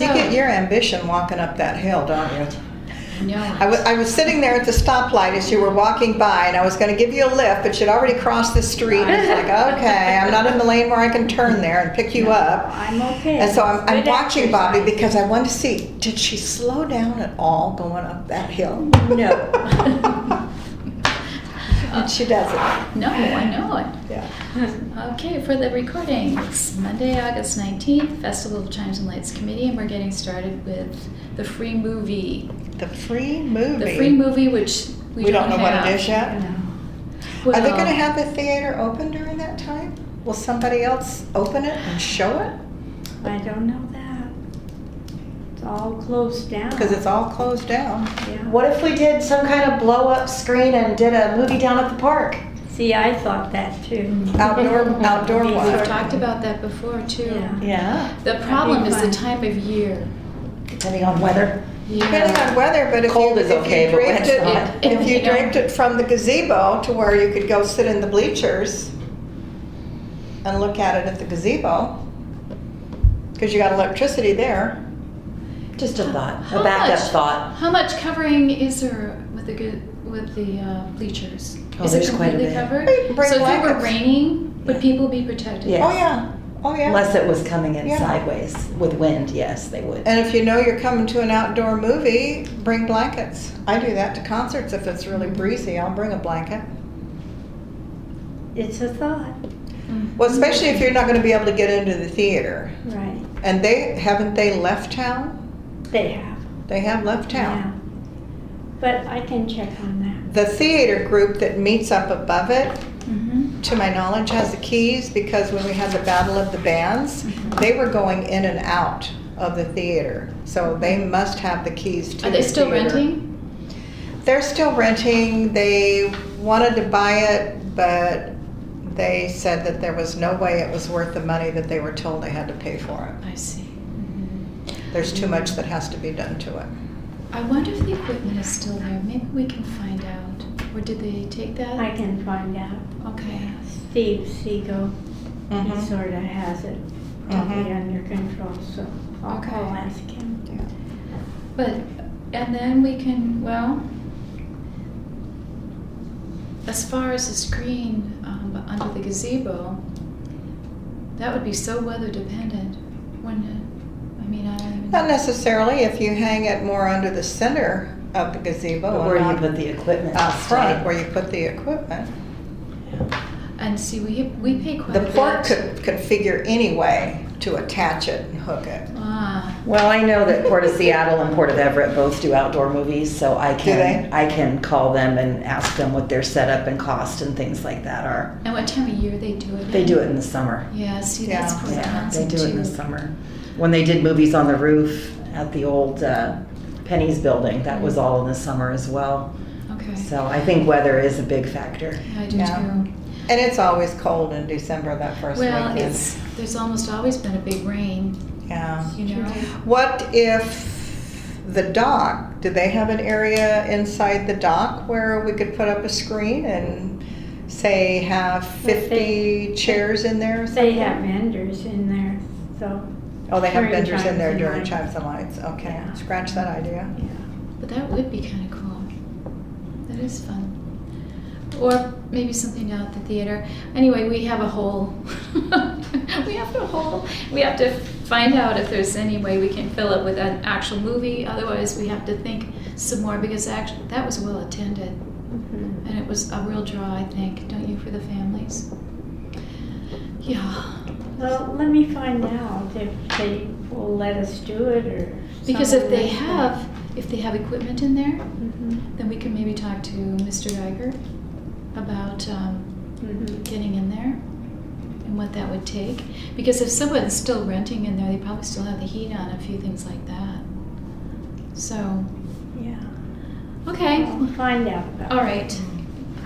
You get your ambition walking up that hill, don't you? No. I was sitting there at the stoplight as you were walking by, and I was going to give you a lift, but you'd already crossed the street. And it's like, okay, I'm not in the lane where I can turn there and pick you up. I'm okay. And so I'm Good watching Bobby exercise. because I want to see, did she slow down at all going up that hill? No. And she doesn't. No, I know it. Yeah. Okay, for the recording, it's Monday, August 19th, Festival of Chimes and Lights Committee, and we're getting started with the free movie. The free movie. The free movie, which we don't know have. what it is yet. No. Are they Well, going to have the theater open during that time? Will somebody else open it and show it? I don't know that. It's all closed down. Because it's all closed down. Yeah. What if we did some kind of blow-up screen and did a movie down at the park? See, I thought that too. Outdoor We've one. We've talked about that before, too. Yeah. Yeah, The problem is the fun. time of year. depending on weather. Depending on weather, but if Cold you, is if okay, you but draped wet's it, not. if you You know. draped it from the gazebo to where you could go sit in the bleachers and look at it at the gazebo, because you got electricity there. Just a thought, How a backup much- thought. How much covering is there with the bleachers? Oh, Is it there's quite a completely bit. covered? Hey, bring So if it were blankets. raining, would people be protected? Yeah. Oh yeah, oh yeah. Unless it was coming in Yeah. sideways with wind, yes, they would. And if you know you're coming to an outdoor movie, bring blankets. I do that to concerts. If it's really breezy, I'll bring a blanket. It's a thought. Mm. Well, especially if you're not going to be able to get into the theater. Right. And haven't they left town? They have. They have left town. Yeah. But I can check on that. The theater group that meets up above it, Mhm. to my knowledge, has the keys, because when we had the Battle of the Bands, they were going in and out of the theater. So they must have the keys to Are the they still theater. renting? They're still renting. They wanted to buy it, but they said that there was no way it was worth the money that they were told they had to pay for it. I see. There's too much that has to be done to it. I wonder if the equipment is still there. Maybe we can find out. Or did they take that? I can find out. Okay. Steve Seago, he Mhm. sort of has it probably under control, so Okay. I'll ask him. Yeah. But, and then we can, well, as far as the screen under the gazebo, that would be so weather dependent, wouldn't it? I mean, I don't even. Not necessarily if you hang it more under the center of the gazebo. But and where you not put the equipment. out front, stay. where you put the equipment. And see, we pay quite The a bit. port could configure any way to attach it and hook it. Ah, Well, I know that Port of Seattle and Port of Everett both do outdoor movies, so I Do they? can call them and ask them what their setup and cost and things like that are. and what time of year they do it? They in? do it in the summer. Yeah, see, Yeah. that's Yeah, Wisconsin they do it in the too. summer. When they did movies on the roof at the old Penny's building, that was all in the summer as well. Okay. So I think weather is a big factor. I do Yeah. too. And it's always cold in December, that first Well, weekend. there's almost always been a big rain, Yeah. you know? What if the dock, do they have an area inside the dock where we could put up a screen and say have 50 chairs in there or something? They have vendors in there, so. Oh, they have during vendors in Chimes there and during Lights. Chimes and Lights. Okay, Yeah. scratch that idea. Yeah. But that would be kind of cool. That is fun. Or maybe something out at the theater. Anyway, we have a whole, we have to find out if there's any way we can fill it with an actual movie. Otherwise, we have to think some more, because actually, that was well attended. Mhm. And it was a real draw, I think, don't you, for the families? Yeah. Well, let me find out if they will let us do it or. Because if something they like have, if they have equipment in there, that. Mhm. then we can maybe talk to Mr. Geiger about Mhm. getting in there and what that would take. Because if someone's still renting in there, they probably still have the heat on, a few things like that. So, Yeah. okay, I'll find out about all it. right.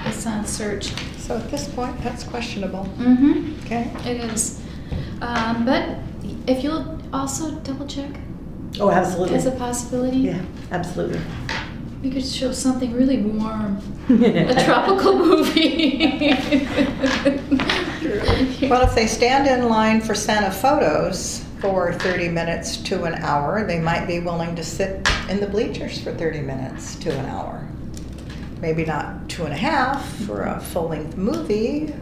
It's on search. So at this point, that's questionable. Mm-hmm, Okay. it is. But if you'll also double check Oh, absolutely. as a possibility, Yeah, absolutely. we could show something really warm. A tropical movie. Well, if they stand in line for Santa photos for 30 minutes to an hour. They might be willing to sit in the bleachers for 30 minutes to an hour. Maybe not 2.5 for a full-length movie,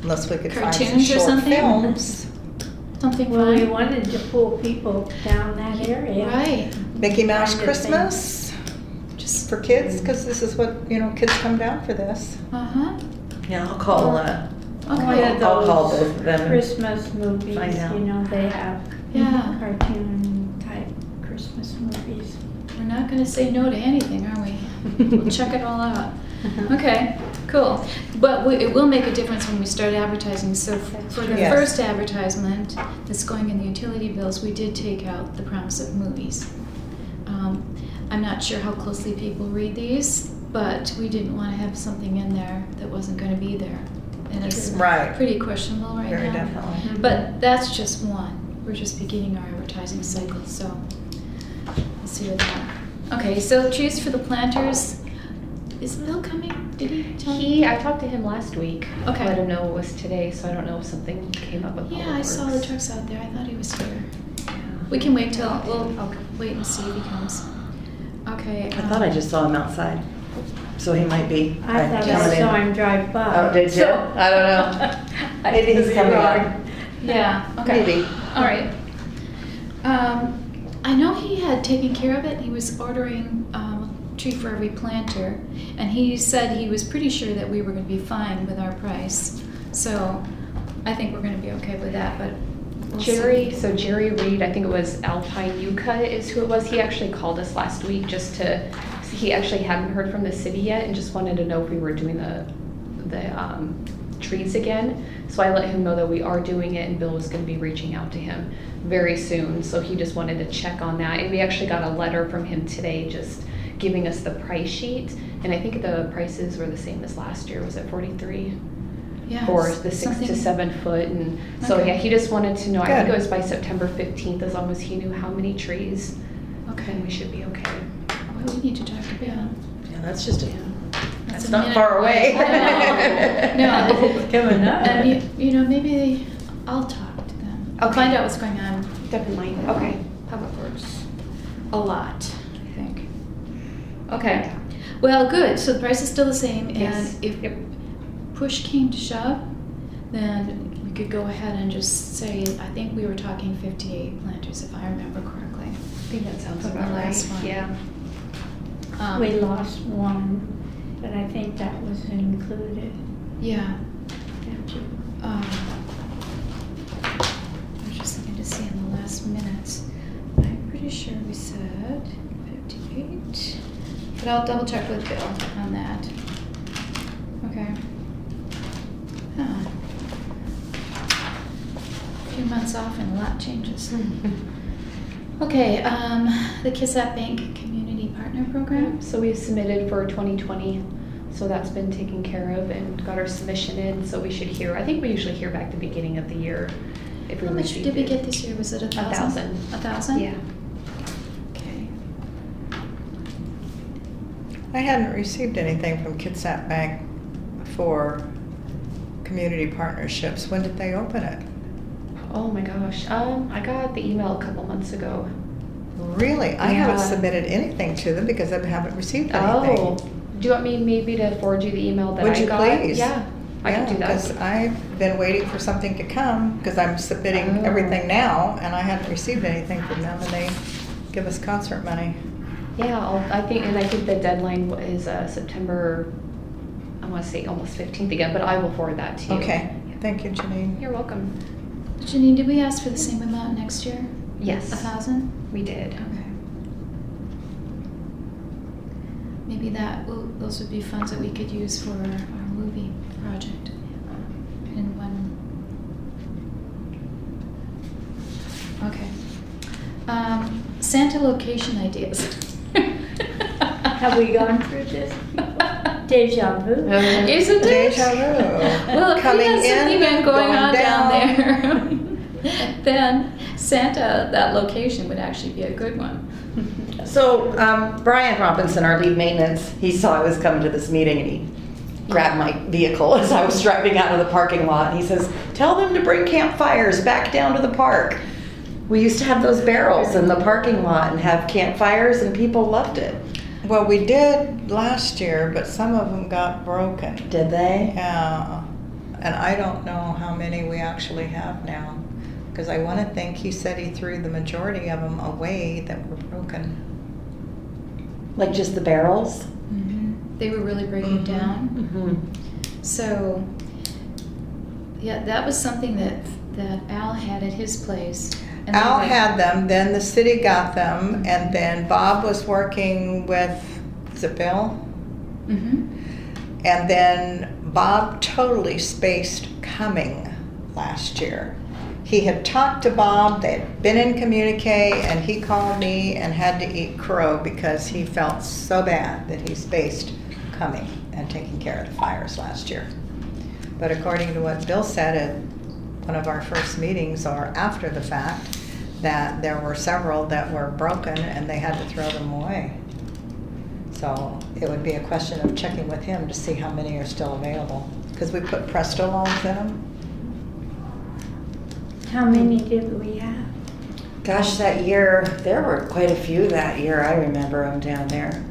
unless we could find some Cartoons or short something? films. Something Well, we fun. wanted to pull people down that area. Right. Mickey Mouse Kind of Christmas Just, for kids, because this is what, kids come down for this. uh-huh. Yeah, I'll call, One Okay. of I'll call those both of them. Christmas movies, Find out. they have Yeah. cartoon type Christmas movies. We're not gonna say no to anything, are we? We'll check it all out. Okay, cool. But it will make a difference when we start advertising. So for the Yes. first advertisement that's going in the utility bills, we did take out the promise of movies. I'm not sure how closely people read these, but we didn't want to have something in there that wasn't going to be there. And it's Right. pretty questionable right Very now. definitely. But that's just one. We're just beginning our advertising cycle, so we'll see with that. Okay, so trees for the planters. Is Bill coming? Did he tell me? I talked to him last week. Okay. Let him know it was today, so I don't know if something came up with Yeah, Public I saw the Works. trucks out there. I thought he was here. Yeah. We can wait till, we'll wait and see if he comes. Okay. I thought I just saw him outside, so he might be. I thought coming I in. saw him drive by. Oh, did you? I don't know. Maybe he's coming up. Yeah, okay. Maybe. All right. I know he had taken care of it. He was ordering a tree for every planter, and he said he was pretty sure that we were going to be fine with our price. So I think we're going to be okay with that, but we'll Jerry, see. so Jerry Reed, I think it was Alpine Yucca is who it was. He actually called us last week he actually hadn't heard from the city yet and just wanted to know if we were doing the trees again. So I let him know that we are doing it, and Bill was going to be reaching out to him very soon. So he just wanted to check on that. And we actually got a letter from him today just giving us the price sheet. And I think the prices were the same as last year. Was it 43? Yeah, For the 6 something- to 7 foot, and so Okay. yeah, he just wanted to know. I think Good. it was by September 15th, as long as he knew how many trees, Okay. then we should be okay. Well, we need to talk to Bill. Yeah, that's just That's that's a not minute far away. I know. No. It's coming up. And maybe I'll talk to them. I'll Okay. find out what's going on. Definitely. Okay. Public Works. A lot, I think. Okay. Well, good. So the price is still the same, Yes. and if Yep. push came to shove, then we could go ahead and just say, I think we were talking 58 planters, if I remember correctly. I think that sounds From the about right. last one. Yeah. We lost one, but I think that was included. Yeah. Didn't you? I was just looking to see in the last minutes. I'm pretty sure we said 58. But I'll double check with Bill on that. Okay. Huh. A few months off and a lot changes. Okay, the Kitsap Bank Community Partner Program. So we've submitted for 2020, so that's been taken care of and got our submission in. So we should hear. I think we usually hear back the beginning of the year if we How much receive did we it. get this year? Was it 1,000? 1,000. 1,000? Yeah. Okay. I hadn't received anything from Kitsap Bank for community partnerships. When did they open it? Oh my gosh. I got the email a couple months ago. Really? I haven't Yeah. submitted anything to them because I haven't received anything. Oh, do you want me maybe to forward you the email that Would I you got? please? Yeah, I can do Because that. I've been waiting for something to come, because I'm submitting Oh. everything now, and I hadn't received anything from them, and they give us concert money. Yeah, I think the deadline is September. I want to say almost 15th again, but I will forward that to you. Okay, thank you, Janine. You're welcome. Janine, did we ask for the same amount next year? Yes, 1,000? we did. Okay. Maybe those would be funds that we could use for our movie project. And when. Okay. Santa location ideas. Have we gone through this before? Deja vu. Isn't it? Deja vu. Well, if Coming we had some in, event going on down down. there, then Santa, that location would actually be a good one. So Brian Robinson, our lead maintenance, he saw I was coming to this meeting, and he grabbed my vehicle as I was driving out of the parking lot. And he says, "Tell them to bring campfires back down to the park." We used to have those barrels in the parking lot and have campfires, and people loved it. Well, we did last year, but some of them got broken. Did they? Yeah, and I don't know how many we actually have now, because I want to think he said he threw the majority of them away that were broken. Like just the barrels? They were really breaking Mhm. down. Mm-hmm. So, yeah, that was something that Al had at his place. And they Al were- had them, then the city got them, and then Bob was working with, is it Bill? Mhm. And then Bob totally spaced coming last year. He had talked to Bob, they had been in communique, and he called me and had to eat crow because he felt so bad that he spaced coming and taking care of the fires last year. But according to what Bill said at one of our first meetings or after the fact, that there were several that were broken and they had to throw them away. So it would be a question of checking with him to see how many are still available. Because we put Presto logs in them. How many did we have? Gosh, that year, there were quite a few that year. I remember them down there.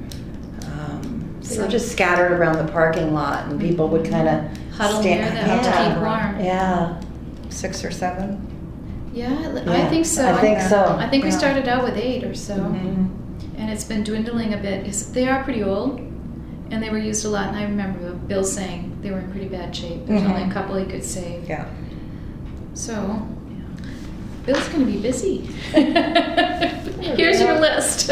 They were just scattered around the parking lot, and people would kind of Huddle near them to keep warm. Yeah, 6 or 7. Yeah, I Yeah, think so. I think so. I think we Yeah. started out with 8 or so. Mhm. And it's been dwindling a bit. They are pretty old, and they were used a lot. And I remember Bill saying they were in pretty bad shape. There's only a couple he could save. Yeah. So, Bill's going to be busy. Here's your list.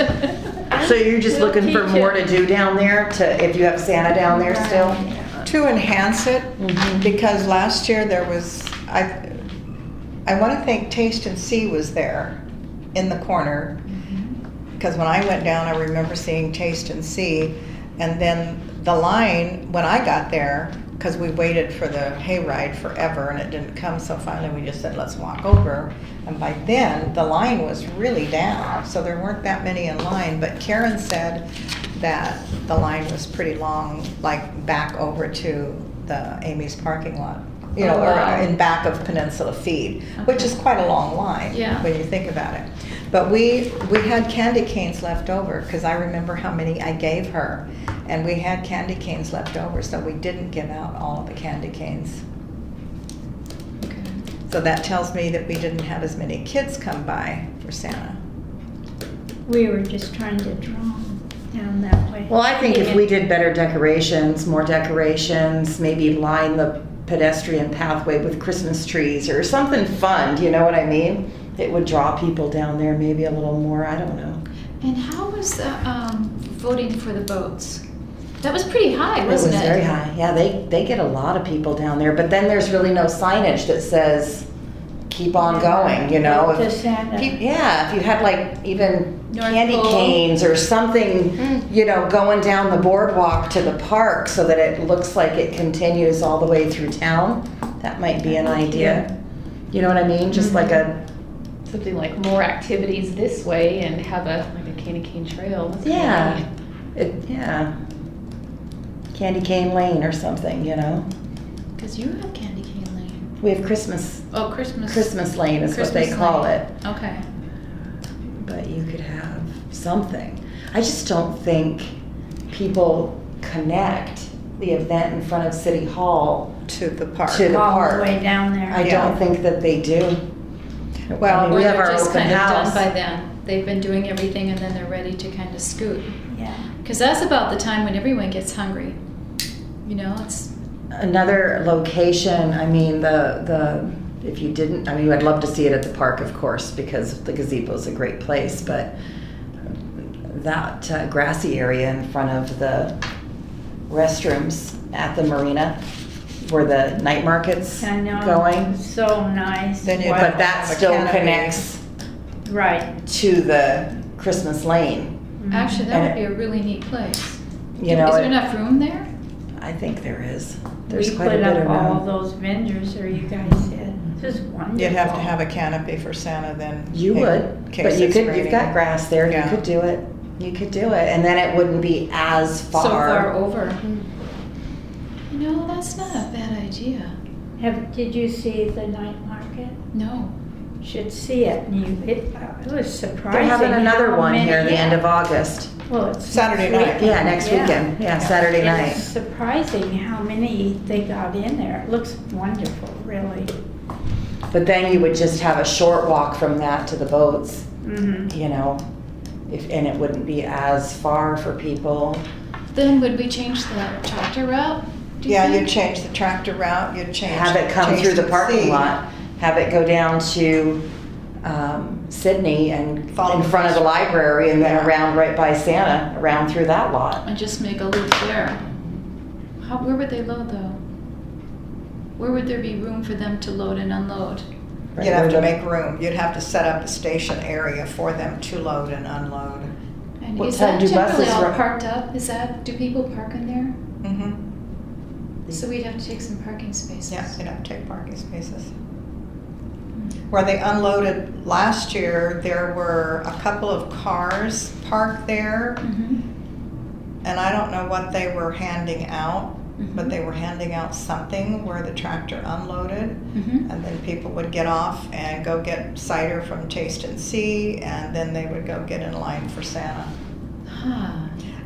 So you're just We'll looking for teach more it. to do down there if you have Santa down there still? To enhance it, Mhm. because last year there was, I want to think Taste and See was there in the corner. Because when I went down, I remember seeing Taste and See. And then the line, when I got there, because we waited for the hayride forever and it didn't come, so finally we just said, let's walk over. And by then, the line was really down, so there weren't that many in line. But Karen said that the line was pretty long, like back over to the Amy's parking lot. You know, Oh, wow. or in back of Peninsula Feed, which Okay. is quite a long line Yeah. when you think about it. But we had candy canes left over, because I remember how many I gave her. And we had candy canes left over, so we didn't give out all of the candy canes. Okay. So that tells me that we didn't have as many kids come by for Santa. We were just trying to draw them down that way. Well, I think if we did better decorations, more decorations, maybe line the pedestrian pathway with Christmas trees or something fun, you know what I mean? It would draw people down there maybe a little more, I don't know. And how was the voting for the boats? That was pretty high, wasn't it? It was very high. Yeah, they get a lot of people down there, but then there's really no signage that says, keep on going, you know? To If- Santa. Yeah, if you had like even North candy Pole. canes or something, you know, going down the boardwalk to the park so that it looks like it continues all the way through town, that might be an idea. You know what I mean? Just like a, Something like more activities this way and have a candy cane trail. That's kinda yeah, neat. yeah. Candy cane lane or something, you know? Because you have Candy Cane Lane. We have Christmas Christmas. lane is what they Christmas call lane. it. Okay. But you could have something. I just don't think people connect the event in front of City Hall To the park. To the All park. the way down there. I Yeah. don't think that they do. Well, I mean, Or we have they're our just open kind of house. done by then. They've been doing everything and then they're ready to kind of scoot. Yeah. Because that's about the time when everyone gets hungry. You know, it's, Another location, I mean, if you didn't, I mean, I'd love to see it at the park, of course, because the gazebo is a great place, but that grassy area in front of the restrooms at the marina where the night market's I know. going. So nice. Then you- But that Have a still canopy. connects Right. to the Christmas lane, actually, that And would be a really neat place. you know. Is there enough room there? I think there is. There's We quite a put bit up of all room. those vendors, or you guys did. This is wonderful. You'd have to have a canopy for Santa then. You in would, case but you it's could, raining. you've got grass there, you Yeah. could do it. You could do it, and then it wouldn't be as far. So far over. You know, that's not a bad idea. Did you see the night market? No. should see it. And it was surprising. They're having another how one many- here the end of August. Well, it's Saturday next night. weekend. Yeah, next weekend. Yeah, Saturday It's night. surprising how many they got in there. It looks wonderful, really. But then you would just have a short walk from that to the boats, Mm-hmm. you know, and it wouldn't be as far for people. Then would we change the tractor route? Do you Yeah, think? you'd change the tractor route, you'd change. Have it come change through the parking seat. lot, have it go down to Sydney and Follow in the front of the bus. library and then Yeah. around right by Santa, around through that lot. And just make a loop there. Where would they load though? Where would there be room for them to load and unload? Right You'd have where to the- make room, you'd have to set up a station area for them to load and unload. And What is time that do generally buses all run? parked up? Do people park in there? Mm-hmm. So we'd have to take some parking spaces. Yeah, you'd have to take parking spaces. Where they unloaded last year, there were a couple of cars parked there, Mhm. and I don't know what they were handing out, but Mhm. they were handing out something where the tractor unloaded, Mhm. and then people would get off and go get cider from Taste and See, and then they would go get in line for Santa. Huh.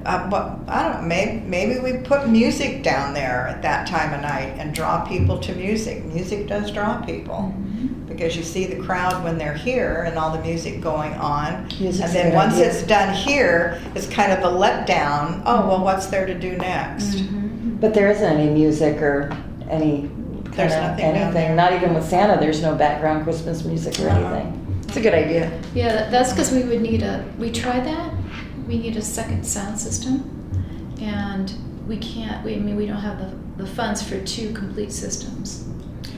But I don't know, maybe we put music down there at that time of night and draw people to music. Music does draw people. Mhm. Because you see the crowd when they're here and all the music going on. Music's And a then good once idea. it's done here, it's kind of the letdown. Oh, well, what's there to do next? Mhm. But there isn't any music or any There's kind of nothing down there. anything, not even with Santa, there's no background Christmas music or Uh-huh. anything. It's a good idea. Yeah, that's because we would need we tried that. We need a second sound system. And we can't, I mean, we don't have the funds for 2 complete systems.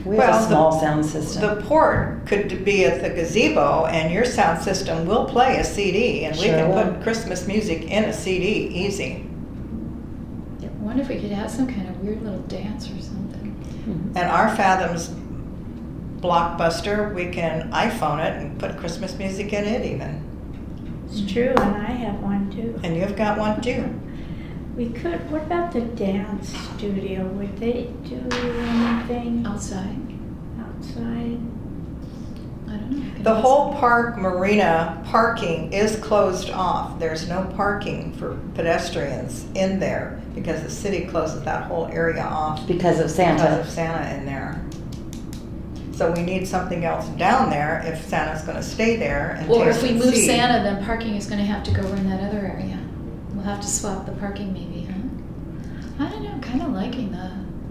We have Well, a the- small sound system. The port could be at the gazebo and your sound system will play a CD and we Sure can will. put Christmas music in a CD, easy. I wonder if we could have some kind of weird little dance or something. Mhm. And our Fathom's Blockbuster, we can iPhone it and put Christmas music in it even. It's true, and I have one too. And you've got one too. We could, what about the dance studio? Would they do anything Outside, outside? I don't know. We could The ask whole them. park marina parking is closed off. There's no parking for pedestrians in there because the city closes that whole area off Because of because Santa. of Santa in there. So we need something else down there if Santa's gonna stay there and Or taste if we and move see. Santa, then parking is gonna have to go in that other area. We'll have to swap the parking maybe, huh? I don't know, I'm kinda liking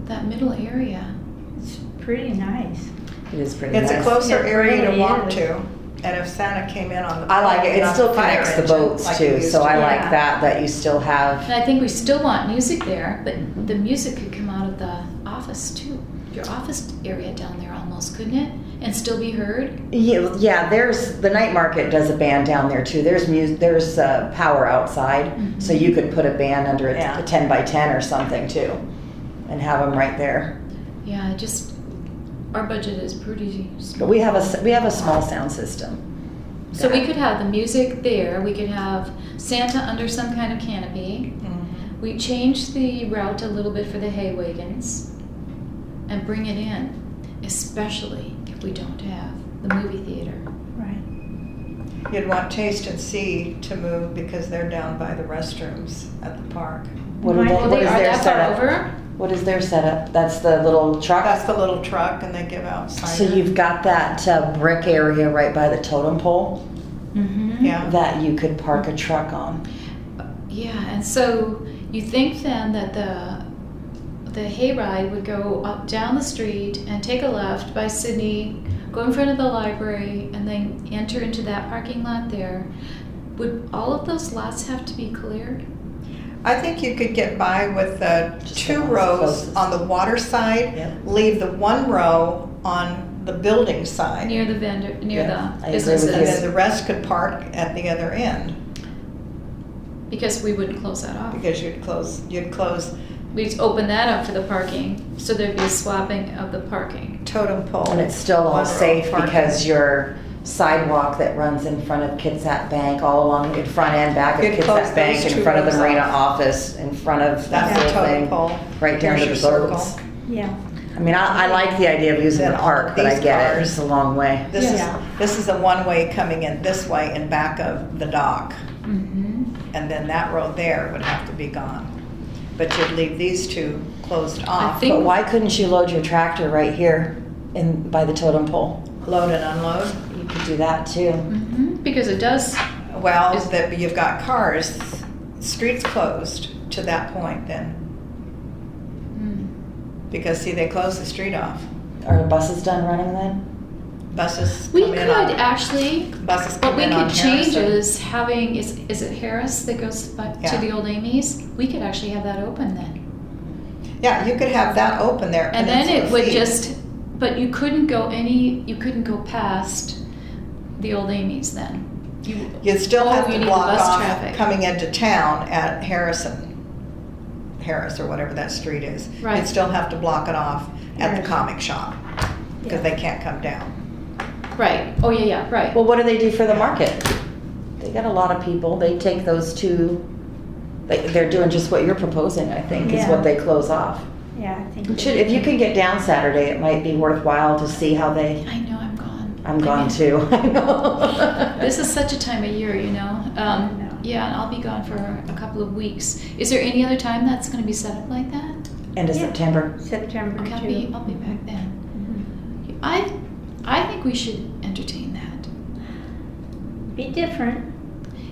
that middle area. It's pretty nice. It is pretty It's nice. a closer It area to really walk is. to. And if Santa came in on the. I like it. It on still the fire connects the engine, boats like it too, used so to. I like Yeah. that you still have. And I think we still want music there, but the music could come out of the office too. Your office area down there almost, couldn't it? And still be heard? Yeah, there's, the night market does a band down there too. There's music, there's power outside, so Mhm. you could put a band under Yeah. a 10 by 10 or something too, and have them right there. Yeah, our budget is pretty But small. we have a small sound system. So we could have the music there, we could have Santa under some kind of canopy. Mhm. We change the route a little bit for the hay wagons and bring it in, especially if we don't have the movie theater. Right. You'd want Taste and See to move because they're down by the restrooms at the park. What, Mine- they, Well, what they is are their that far setup? over? What is their setup? That's the little truck? That's the little truck and they give out So cider. you've got that brick area right by the totem pole Mm-hmm. Yeah. that you could park a truck on. Yeah, and so you think then that the hayride would go up down the street and take a left by Sydney, go in front of the library, and then enter into that parking lot there. Would all of those lots have to be cleared? I think you could get by with the Just 2 the ones rows closest. on the water side, Yep. leave the 1 row on the building side. Near the vendor, near Yeah, I the agree with And then businesses? the rest could park at the other end Because we wouldn't close that off. because you'd close We'd open that up for the parking, so there'd be a swapping of the parking. totem pole. And it's still all one row safe parking. because your sidewalk that runs in front of Kitsap Bank, all along, in front and back of You'd close Kitsap Bank, those in 2 front of the rows marina off. office, in front of that That's the whole totem thing, pole. right down to There's the your boats. circle. Yeah. I mean, I like the idea of using the Then all park, of but I these get it, cars- it's a long way. This is a one-way coming in this way in back of the dock. Mm-hmm. And then that road there would have to be gone. But you'd leave these two closed off. think- But why couldn't you load your tractor right here by the totem pole? Load and unload. You could do that too. Mm-hmm. Because it does, Well, Is- that you've got cars, streets closed to that point then. Because see, they close the street off. Are the buses done running then? Buses we come could in on, actually, buses what come we in on could change Harrison. is having, is it Harris that goes to Yeah. the old Amy's? We could actually have that open then. Yeah, you could have that open there. And then it Peninsula would Feed. just, but you couldn't go past the old Amy's then. You'd still Oh, have you to need the block bus off traffic. coming into town at Harris or whatever that street is. Right. You'd still have to block it off at the Harrison. comic shop because they can't come down. Right, oh, yeah, right. Well, what do they do for the market? They got a lot of people, they take those two, they're doing just what you're proposing, I think, is Yeah. what they close off. Yeah, I think. If you can get down Saturday, it might be worthwhile to see how they, I know, I'm gone. I'm I gone mean, too, I know. This is such a time of year, you know? know. Yeah, and I'll be gone for a couple of weeks. Is there any other time that's gonna be set up like that? End of Yeah. September. September Okay, too. I'll be back then. Mhm. I think we should entertain that. Be different.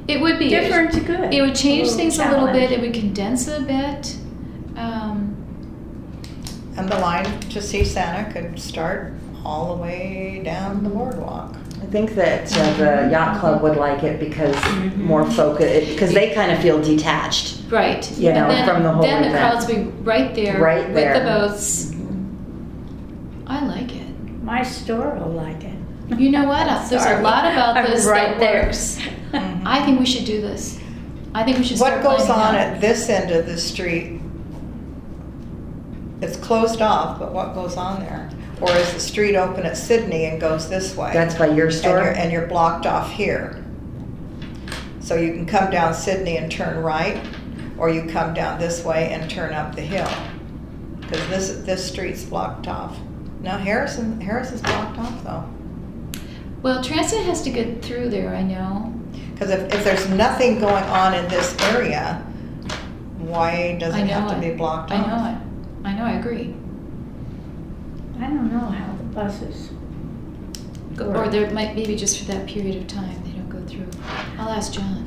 It would be. Different's good. It would change Little things a little bit, challenge. it would condense it a bit. And the line to see Santa could start all the way down the boardwalk. I think that the yacht club would like it because more focus, because they kind of feel detached. Right. You know, And then- from the whole Then the event. crowds be right there. Right With there. the boats. I like it. My store will like it. You know what? There's a Sorry. lot about I'm this right that there. works. I think we should do this. I think we should start What goes planning on now. at this end of the street? It's closed off, but what goes on there? Or is the street open at Sydney and goes this way? That's by your store? And you're blocked off here. So you can come down Sydney and turn right, or you come down this way and turn up the hill. Because this street's blocked off. No, Harris is blocked off though. Well, transit has to get through there, I know. Because if there's nothing going on in this area, why does I it know have to it. be blocked I off? know it. I know, I agree. I don't know how the buses. Or there might, maybe just for that period of time, they don't go through. I'll ask John.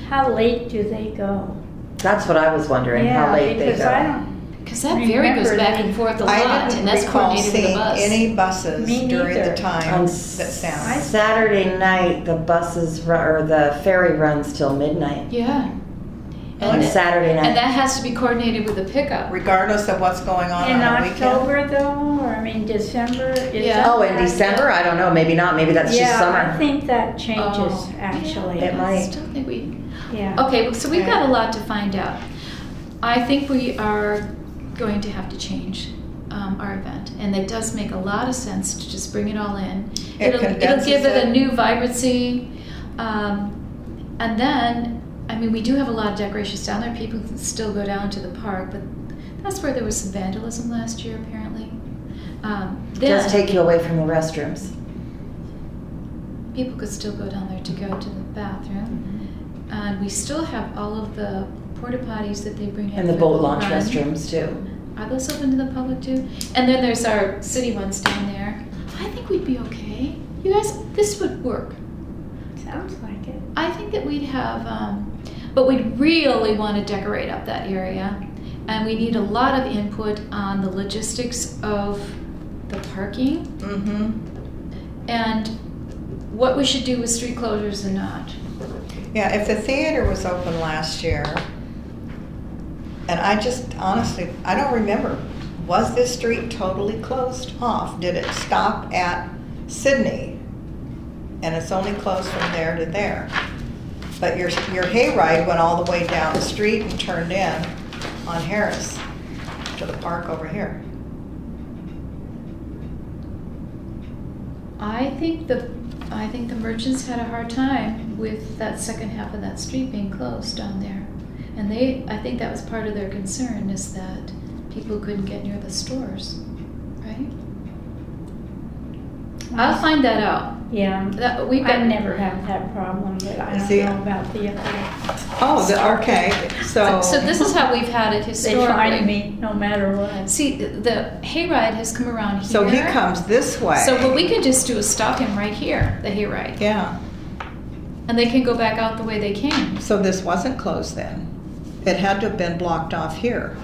How late do they go? That's what I was wondering, how late they because I go. don't. Because that ferry goes Remember back that- and forth a I lot, didn't and that's recall coordinated with the seeing bus. any buses Me during the neither. time On that Santa. Saturday night, the buses, or the ferry runs till midnight. Yeah. On And Saturday And night. that has to be coordinated with the pickup. Regardless of what's going on In a weekend. October though, or I mean December? Is Yeah. that Oh, in bad? December? I don't know, maybe not, maybe that's just Yeah, I summer. think that changes Oh, actually. yeah, It I might. still think we. Yeah. Okay, so we've got Okay. a lot to find out. I think we are going to have to change our event, and it does make a lot of sense to just bring it all in. It'll condenses give it a it. new vibrancy, and then, I mean, we do have a lot of decorations down there. People can still go down to the park, but that's where there was some vandalism last year, apparently. It does take you away from the restrooms. People could still go down there to go to the bathroom. And we still have all of the porta potties that they bring in. And the for boat launch run. restrooms too. Are those open to the public too? And then there's our city ones down there. I think we'd be okay. You guys, this would work. Sounds like it. I think that we'd have, but we'd really want to decorate up that area. And we need a lot of input on the logistics of the parking Mm-hmm. and what we should do with street closures and not. Yeah, if the theater was open last year, and I just honestly, I don't remember, was this street totally closed off? Did it stop at Sydney? And it's only closed from there to there. But your hayride went all the way down the street and turned in on Harris to the park over here. I think the merchants had a hard time with that second half of that street being closed down there. And I think that was part of their concern, is that people couldn't get near the stores. I'll find that out. Yeah, We've got I never have that problem, but I don't See- know about the other. Oh, okay, so. So this is how we've had it They historically. find me no matter what. See, the hayride has come around here. So he comes this way. So what we could just do is stop him right here, the hayride. Yeah, And they can go back out the way they came. so this wasn't closed then. It had to have been blocked off here.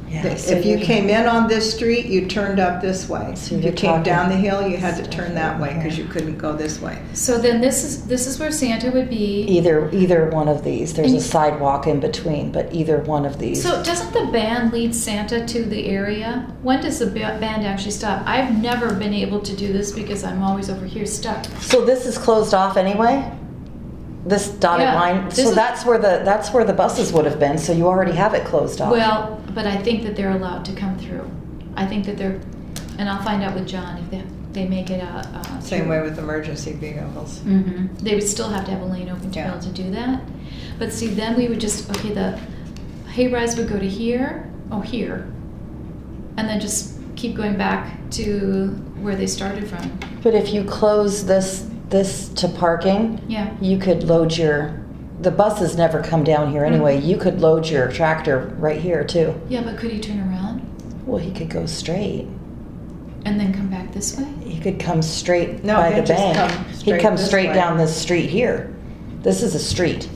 Yeah, so If you you're- came in on this street, you turned up this way. So If you you're came talking- down the hill, you had to turn that way because you couldn't go this way. So then this is where Santa would be. Either one of these. There's a And- sidewalk in between, but either one of these. So doesn't the band lead Santa to the area? When does the band actually stop? I've never been able to do this because I'm always over here stuck. So this is closed off anyway? This dotted Yeah, line? this So is- that's where the buses would have been, so you already have it closed off. Well, but I think that they're allowed to come through. I think that they're, and I'll find out with John if they make it a. Same way with emergency vehicles. Mm-hmm. They would still have to have a lane open to be Yeah. able to do that. But see, then we would just, okay, the hayrides would go to here, here, and then just keep going back to where they started from. But if you close this to parking, Yeah. you could load the buses never come down here anyway. Mm-hmm. You could load your tractor right here too. Yeah, but could he turn around Well, he could go straight. and then come back this way? He could come straight No, by the he'd just bank. come He'd straight come this straight way. down this street here. This is a street.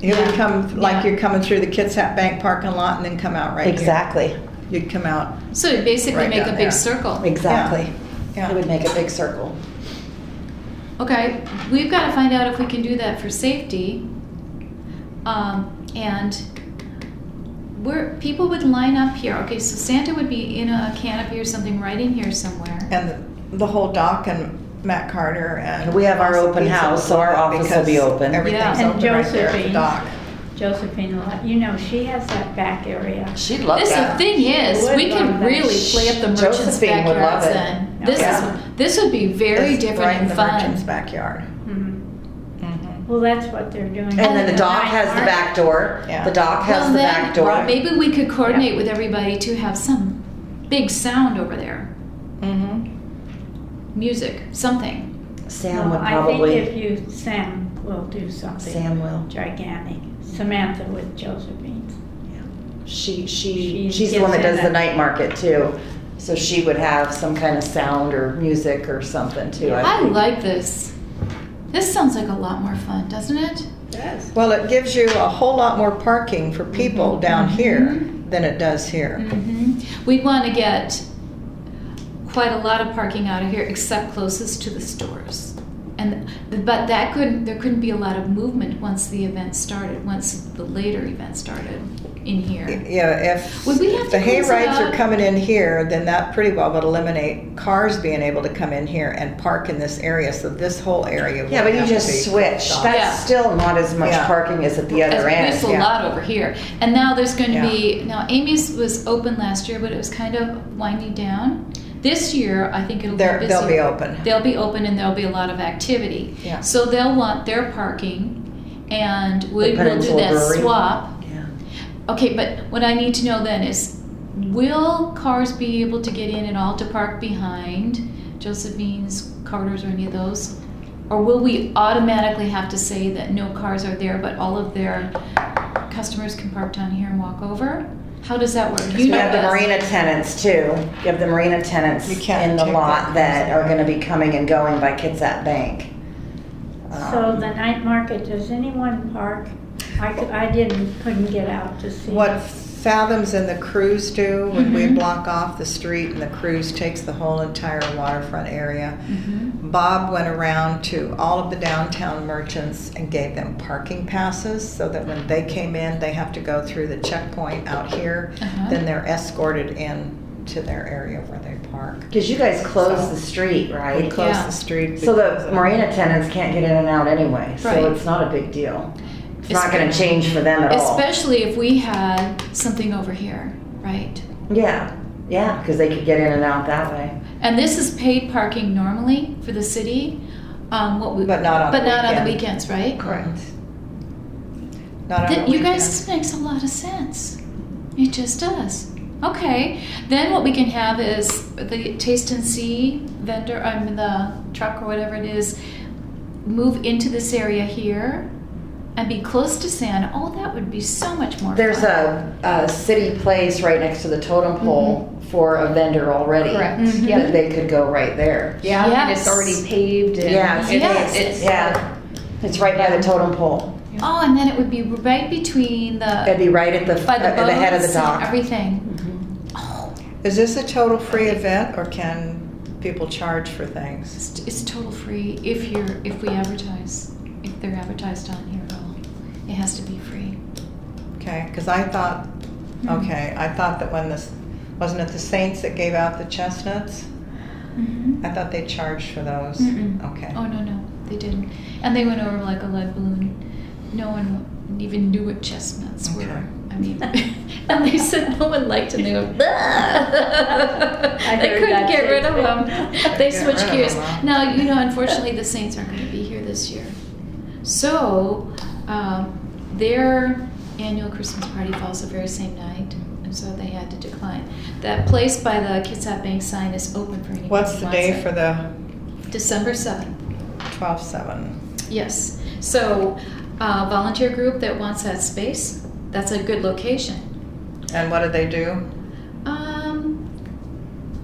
It would Yeah. come like Yeah. you're coming through the Kitsap Bank parking lot and then come out right here. Exactly. You'd come out, So it'd basically Right make a down big there. circle. Exactly. yeah. It would make a big circle. Okay, we've got to find out if we can do that for safety. And where people would line up here. Okay, so Santa would be in a canopy or something right in here somewhere. And the whole dock and Matt Carter and. We have our Boston open Pizza house, will so our open office will because be open. Everything's Yeah. open And right there at the Josephine. dock. Josephine, you know, she has that back area. She'd love This the that. thing is, Would we love could that. really play up the merchants' Josephine would love backyards it. then. This Yeah. this would be very It's different right in and the fun. merchant's backyard. Mhm. Mhm. Well, that's what they're doing. And then the at dock night has the market. back door. Yeah. The dock has Well, the then, back door. maybe we could coordinate with everybody to have some big sound over there, Mhm. music, something. Sam No, would I probably. think Sam will do something Sam will. gigantic. Samantha with Josephine's. She's the one that gets does in the it. night market too. So she would have some kind of sound or music or something too. I think. like this. This sounds like a lot more fun, doesn't it? Yes. Well, it gives you a whole lot more parking for people down here Mhm. than it does here. We'd want to get quite a lot of parking out of here, except closest to the stores. But there couldn't be a lot of movement once the event started, once the later event started in here. Yeah, if Would we have the to close it hayrides are out? coming in here, then that pretty well would eliminate cars being able to come in here and park in this area, so this whole area would Yeah, but you have to just be switch. stopped. That's Yeah. still not as much Yeah. parking as at the other There's end. a yeah. lot over here. And now there's going to Yeah. be, now Amy's was open last year, but it was kind of winding down. This year, I think it'll be busier. They'll be open. They'll be open and there'll be a lot of activity. Yeah. So they'll want their parking and we'll do Peninsula that Brewery. swap. Yeah. Okay, but what I need to know then is, will cars be able to get in at all to park behind Josephine's, Carter's, or any of those? Or will we automatically have to say that no cars are there, but all of their customers can park down here and walk over? How does that work? You know have the best. marina tenants too. You have the marina tenants You can't in the take lot that. that are gonna be coming and going by Kitsap Bank. So the night market, does anyone park? couldn't get out to see. What Fathoms and the cruise do when we Mhm. block off the street and the cruise takes the whole entire waterfront area. Mhm. Bob went around to all of the downtown merchants and gave them parking passes so that when they came in, they have to go through the checkpoint out here. Uh-huh. Then they're escorted in to their area where they park. Cause you guys close So, the street, We right? close Yeah. the street. So because the of- marina tenants can't get in and out anyway, so Right. it's not a big deal. It's not gonna change for them at all. Especially if we had something over here, right? Yeah, yeah, cause they could get in and out that way. And this is paid parking normally for the city. But not on but the not on the weekend. weekends, right? Correct. Not on That, the you guys, weekend. this makes a lot of sense. It just does. Okay, then what we can have is the taste and see vendor, the truck or whatever it is, move into this area here and be close to Santa. Oh, that would be so much more There's fun. a city place right next to the totem pole for a vendor already. Correct. Mhm. Yeah. That they could go right there. Yeah, and Yes. it's already paved. And Yeah, it's Yeah, it's right by the totem pole. Oh, and then it would be right between It'd the, be right at the by the boats head of the and dock. everything. Mhm. Oh, Is this a total free event, or can people charge for things? it's total free if we advertise, if they're advertised on here at all. It has to be free. Okay, because I thought, I thought that when this, wasn't it the Saints that gave out the chestnuts? Mm-hmm. I thought they charged for those. Mm-mm. Okay. Oh, no, they didn't. And they went over like a lead balloon. No one even knew what chestnuts Okay. were. I mean, and they said no one liked them. They go, they heard couldn't that get too. rid of them. They Get switched rid of gears. them, huh? Now, unfortunately, the Saints aren't going to be here this year. So, their annual Christmas party falls the very same night, and so they had to decline. That place by the Kitsap Bank sign is open for anyone. What's who the wants day it. for the December 7th. 12/7? Yes. So, volunteer group that wants that space, that's a good location. And what do they do?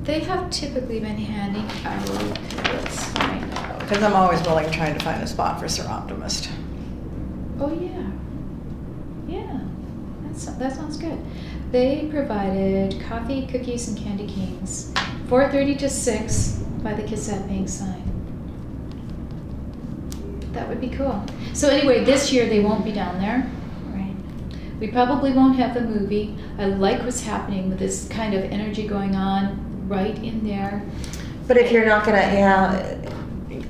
They have typically been handing out, let's find out. Because I'm always willing trying to find a spot for Sir Optimist. Oh, yeah. Yeah. That sounds good. They provided coffee, cookies, and candy canes. 4:30 to 6 by the Kitsap Bank sign. That would be cool. So anyway, this year they won't be down there. Right. We probably won't have the movie. I like what's happening with this kind of energy going on right in there. But if you're not gonna,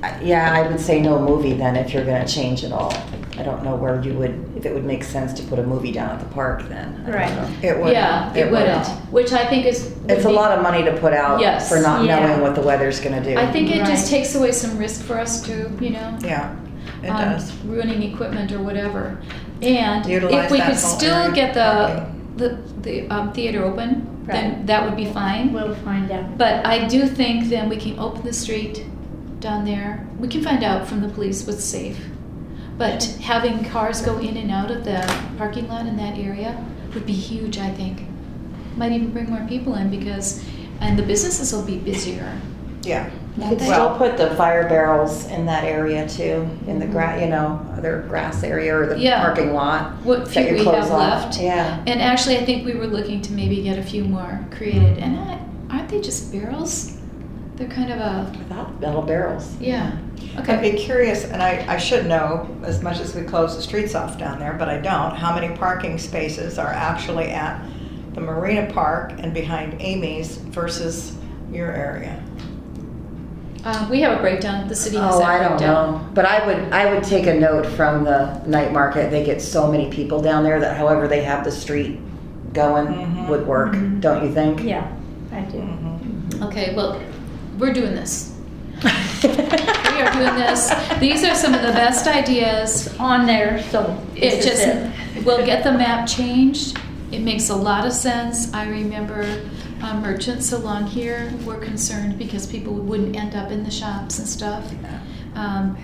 I would say no movie then if you're gonna change it all. I don't know where you would, if it would make sense to put a movie down at the park then. I don't Right. know. It wouldn't. Yeah, it wouldn't. Which I think is. It's a lot of money to put out Yes. for not Yeah. knowing what the weather's gonna do. I think it just Right. takes away some risk for us too, Yeah, it does. ruining equipment or whatever. And Utilize if we that could whole still area get properly. the theater open, then Right. that would be fine. We'll find out. But I do think then we can open the street down there. We can find out from the police what's safe. But having cars go in and out of the parking lot in that area would be huge, I think. Might even bring more people in and the businesses will be busier. Yeah. You could They- still put the fire barrels in that area too, in the other grass area or the Yeah. parking lot. What Set few your we clothes have off. left. Yeah. And actually, I think we were looking to maybe get a few more created. And aren't they just barrels? They're kind of Without metal barrels. yeah. I'd Okay. be curious, and I should know, as much as we close the streets off down there, but I don't, how many parking spaces are actually at the Marina Park and behind Amy's versus your area? We have a breakdown. The city has Oh, that I don't breakdown. know. But I would take a note from the night market. They get so many people down there that however they have the street going Mhm. would work, Mhm. don't you think? Yeah, I do. Mhm. Okay, well, we're doing this. We are doing this. These are some of the best ideas. On there, so. It this is just, it. we'll get the map changed. It makes a lot of sense. I remember merchants along here were concerned because people wouldn't end up in the shops and stuff. And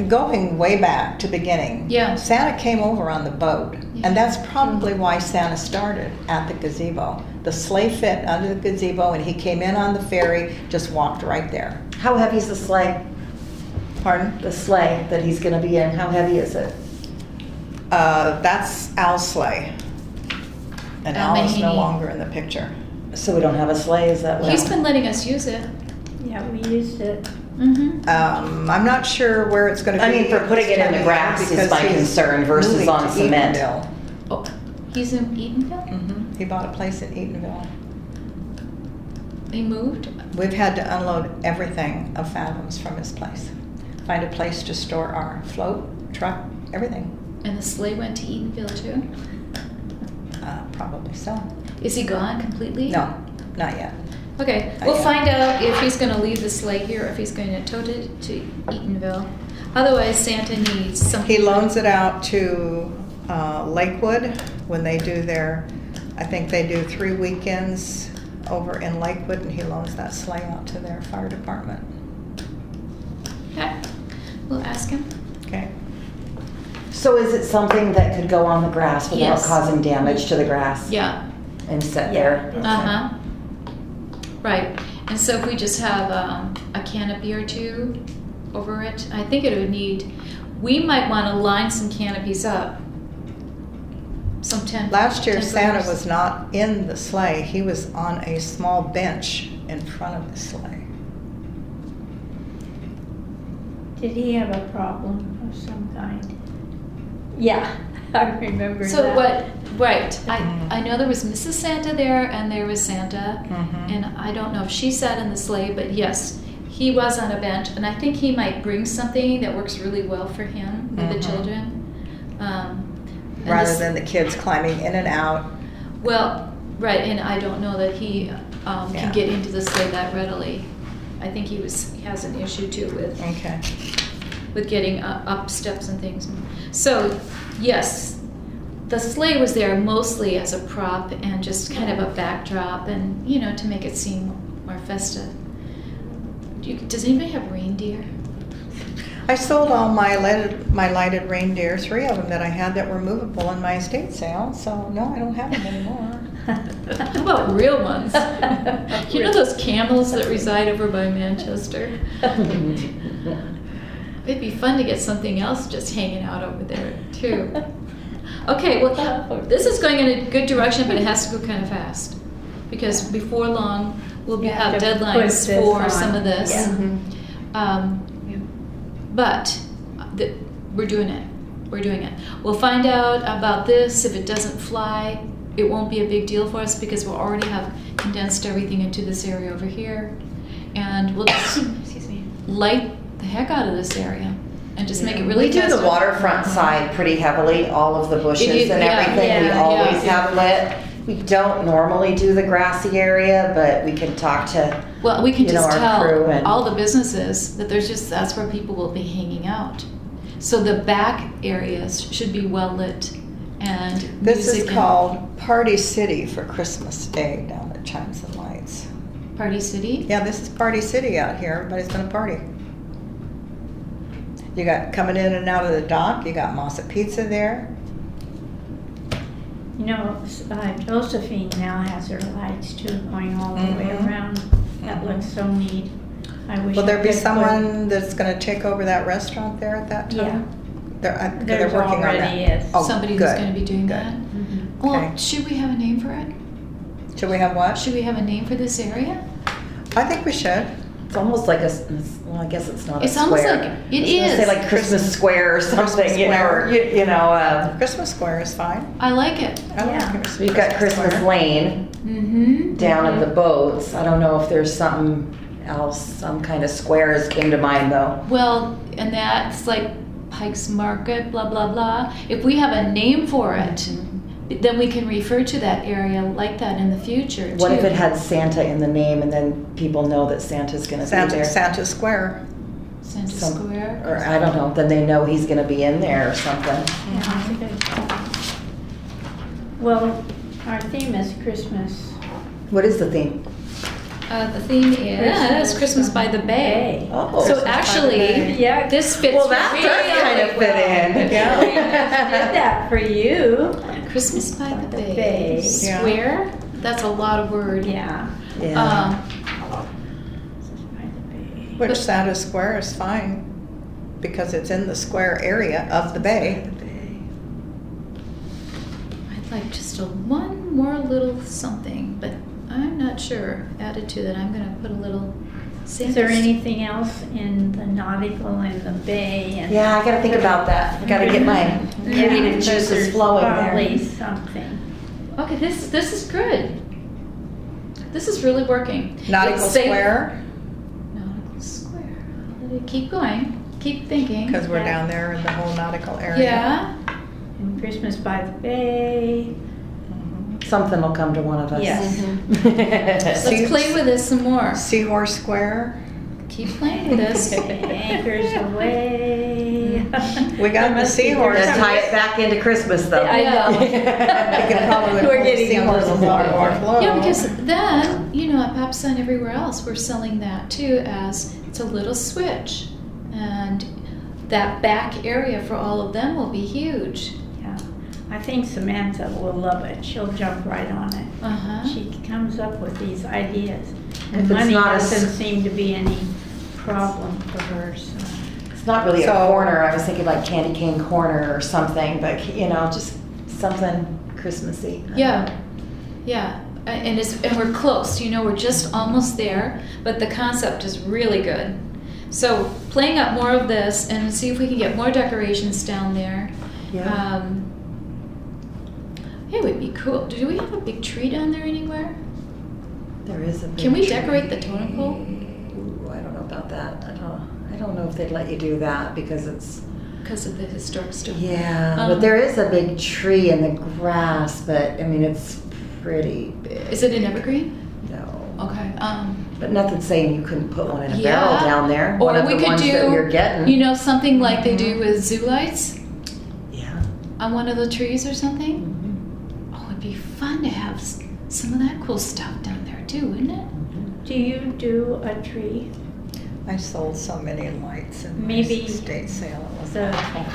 going way back to beginning, Yeah. Santa came over on the boat, Yeah. and that's probably why Santa started at the gazebo. The sleigh fit under the gazebo, and he came in on the ferry, just walked right there. How heavy's the sleigh? Pardon? The sleigh that he's gonna be in, how heavy is it? That's Al's sleigh, and Al Al is no Mahaney. longer in the picture. So we don't have a sleigh, is that what? He's been letting us use it. Yeah, we used it. Mm-hmm. I'm not sure where it's going to be. I mean, for putting it in the grass is because my he's concern versus moving on to cement. Eatonville. Oh, he's in Eatonville? He bought a place in Eatonville. He moved? We've had to unload everything of Fathoms from his place. Find a place to store our float, truck, everything. And the sleigh went to Eatonville too? Probably so. Is he gone completely? No, not yet. Okay, Not we'll yet. find out if he's gonna leave the sleigh here, or if he's going to tote it to Eatonville. Otherwise, Santa needs something. He loans it out to Lakewood when they do their I think they do 3 weekends over in Lakewood, and he loans that sleigh out to their fire department. Okay, we'll ask him. Okay. So is it something that could go on the grass without Yes. causing damage to the grass? Yeah, And sit Yeah. there? uh-huh. Right, and so if we just have a canopy or two over it, I think it would need, we might want to line some canopies up. Some tent. Last year, tent Santa poles. was not in the sleigh. He was on a small bench in front of the sleigh. Did he have a problem of some kind? Yeah, I remember So that. what, right, Mhm. I know there was Mrs. Santa there and there was Santa. Mhm. And I don't know if she sat in the sleigh, but yes, he was on a bench. And I think he might bring something that works really well for him with the Mhm. children. And Rather this- than the kids climbing in and out. Well, right, and I don't know that he Yeah. can get into the sleigh that readily. I think he has an issue too Okay. with getting up steps and things. So, yes, the sleigh was there mostly as a prop and just kind of a backdrop and, you know, to make it seem more festive. Does anybody have reindeer? I sold all my lighted reindeer, 3 of them that I had that were movable in my estate sale, so no, I don't have them anymore. How about real ones? You know those camels that reside over by Manchester? It'd be fun to get something else just hanging out over there too. Okay, well, this is going in a good direction, but it has to go kind of fast. Because before long, we'll You have have to deadlines put this for on. some of this. Yeah. Um, But we're doing it. We're doing it. We'll find out about this. If it doesn't fly, it won't be a big deal for us because we'll already have condensed everything into this area over here. And we'll just excuse me, light the heck out of this area and just make it really We do the festive. waterfront side pretty heavily, all of the bushes It is- and yeah, everything, we yeah, always yeah. have lit. We don't normally do the grassy area, but we can talk to, Well, we can you know, just our crew tell and- all the businesses that that's where people will be hanging out. So the back areas should be well lit and This is music and- called Party City for Christmas Day down at Chimes and Lights. Party City. Yeah, this is Party City out here. Everybody's gonna party. You got coming in and out of the dock, you got Mossa Pizza there. You know, Josephine now has her lights too going all the way Mhm. around. That looks so neat. I wish. Will there I be could put- someone that's gonna take over that restaurant there at that Yeah. time? They're There's working on that. already is. Oh, Somebody good, who's going to be doing good. that. Mhm. Well, Okay. should we have a name for it? Should we have what? Should we have a name for this area? I think we should. it's almost like well, I guess it's not a It's square. almost like it I was gonna is. say like Christmas Square or something, you know, or, Square. you know, Christmas Square is fine. I like it. I like Yeah. Christmas we've got Christmas Square. Lane Mm-hmm. down at the boats. I don't know if there's something else, some kind of squares came to mind though. Well, and that's like Pike's Market, blah, blah, blah. If we have a name for it, then we can refer to that area like that in the future too. What if it had Santa in the name and then people know that Santa's gonna be there? Santa Square. Santa some- Square? Or I don't know, then they know he's gonna be in there or something. Yeah, that's a good call. Well, our theme is Christmas. What is the theme? The theme is Christmas by the Bay. Oh. So actually, Yeah. this fits Well, that really does kind of fit well. in. Yeah. Did that for you. Christmas by the the Bay. Bay. Yeah. Square? That's a lot of word. Yeah. Yeah. Which Santa Square is fine, because it's in the square area of the bay. I'd like just one more little something, but I'm not sure. Added to that, I'm gonna put a little Santa. Is there anything else in the nautical and the bay and? Yeah, I gotta think about that. I gotta get my creative juices there's flowing Probably there. something. Okay, this is good. This is really working. Nautical It's safe- Square, Nautical Square. Keep going. Keep thinking. because we're Yeah. down there in the whole nautical area. Yeah. And Christmas by the bay. Mhm. Something will come to one of us. Yes. Let's See- play with this some more. Seahorse Square. Keep playing with this. Anchors away. We got the seahorse. Just tie it back into Christmas though. I know. You can probably We're pull getting seahorses a little out of our more. flow. Yeah, because then, you know, at Papa Sun everywhere else, we're selling that too as it's a little switch. And that back area for all of them will be huge. Yeah. I think Samantha will love it. She'll jump right on it. Uh-huh. She comes up with these ideas. If And it's money not a doesn't seem to be any problem for her, so. It's not really a So- corner. I was thinking like candy cane corner or something, but you know, just something Christmassy. Yeah, yeah. And we're close, you know, we're just almost there, but the concept is really good. So playing up more of this and see if we can get more decorations down there. Yeah. It would be cool. Do we have a big tree down there anywhere? There is a big Can we tree. decorate the totem pole? Ooh, I don't know about that. I don't know if they'd let you do that because it's. Because of the historic stuff. Yeah, Um, but there is a big tree in the grass, but I mean it's pretty big. Is it an evergreen? No. Okay. But nothing saying you couldn't put one in a Yeah. barrel down there. Or One of we the could ones do, that you're getting. you know, something like they do with zoo lights Yeah. on one of the trees or something. Mhm. Oh, it'd be fun to have some of that cool stuff down there too, wouldn't it? Do you do a tree? I sold so many lights in my Maybe estate sale. It was The awful.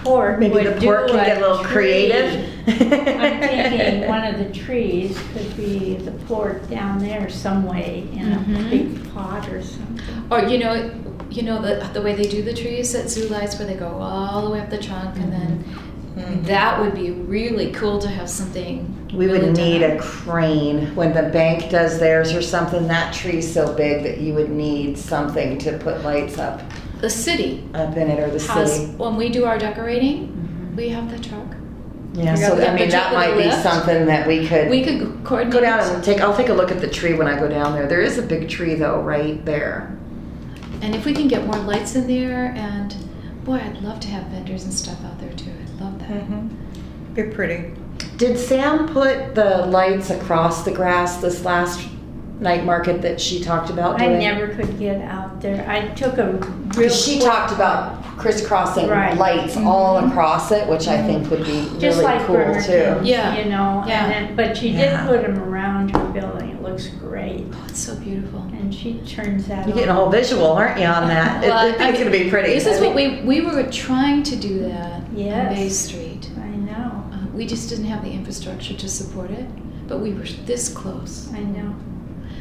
port Maybe would the do port can get a little tree. creative. I'm thinking one of the trees could be the port down there some way in Mhm. a big pot or something. Or you know the way they do the trees at zoo lights where they go all the way up the trunk and then Mhm. that would be really cool to have something. We really would need done. a crane when the bank does theirs or something. That tree's so big that you would need something to put lights up The city in it, or the has city. when we do our decorating, Mhm. we have the truck. Yeah, We so got I mean the that truck with might a be lift. something that we could We could coordinate. go down and I'll take a look at the tree when I go down there. There is a big tree though right there. And if we can get more lights in there, and boy, I'd love to have vendors and stuff out there too. I'd love that. Mhm. Be pretty. Did Sam put the lights across the grass this last night market that she talked about I doing? never could get out there. I took a real. She quick- talked about crisscrossing Right. lights all Mhm. across it, which I think would be Just really like cool too. Bremerton's, Yeah. you know, Yeah. and then, but she Yeah. did put them around her building. It looks great. Oh, it's so beautiful. And she turns that You're getting a on. whole visual, aren't you, on that? Well, I think it's gonna be pretty. This I is what think- we were trying to do that on Yes. Bay Street. I know, We just didn't have the infrastructure to support it, but we were this close. I know.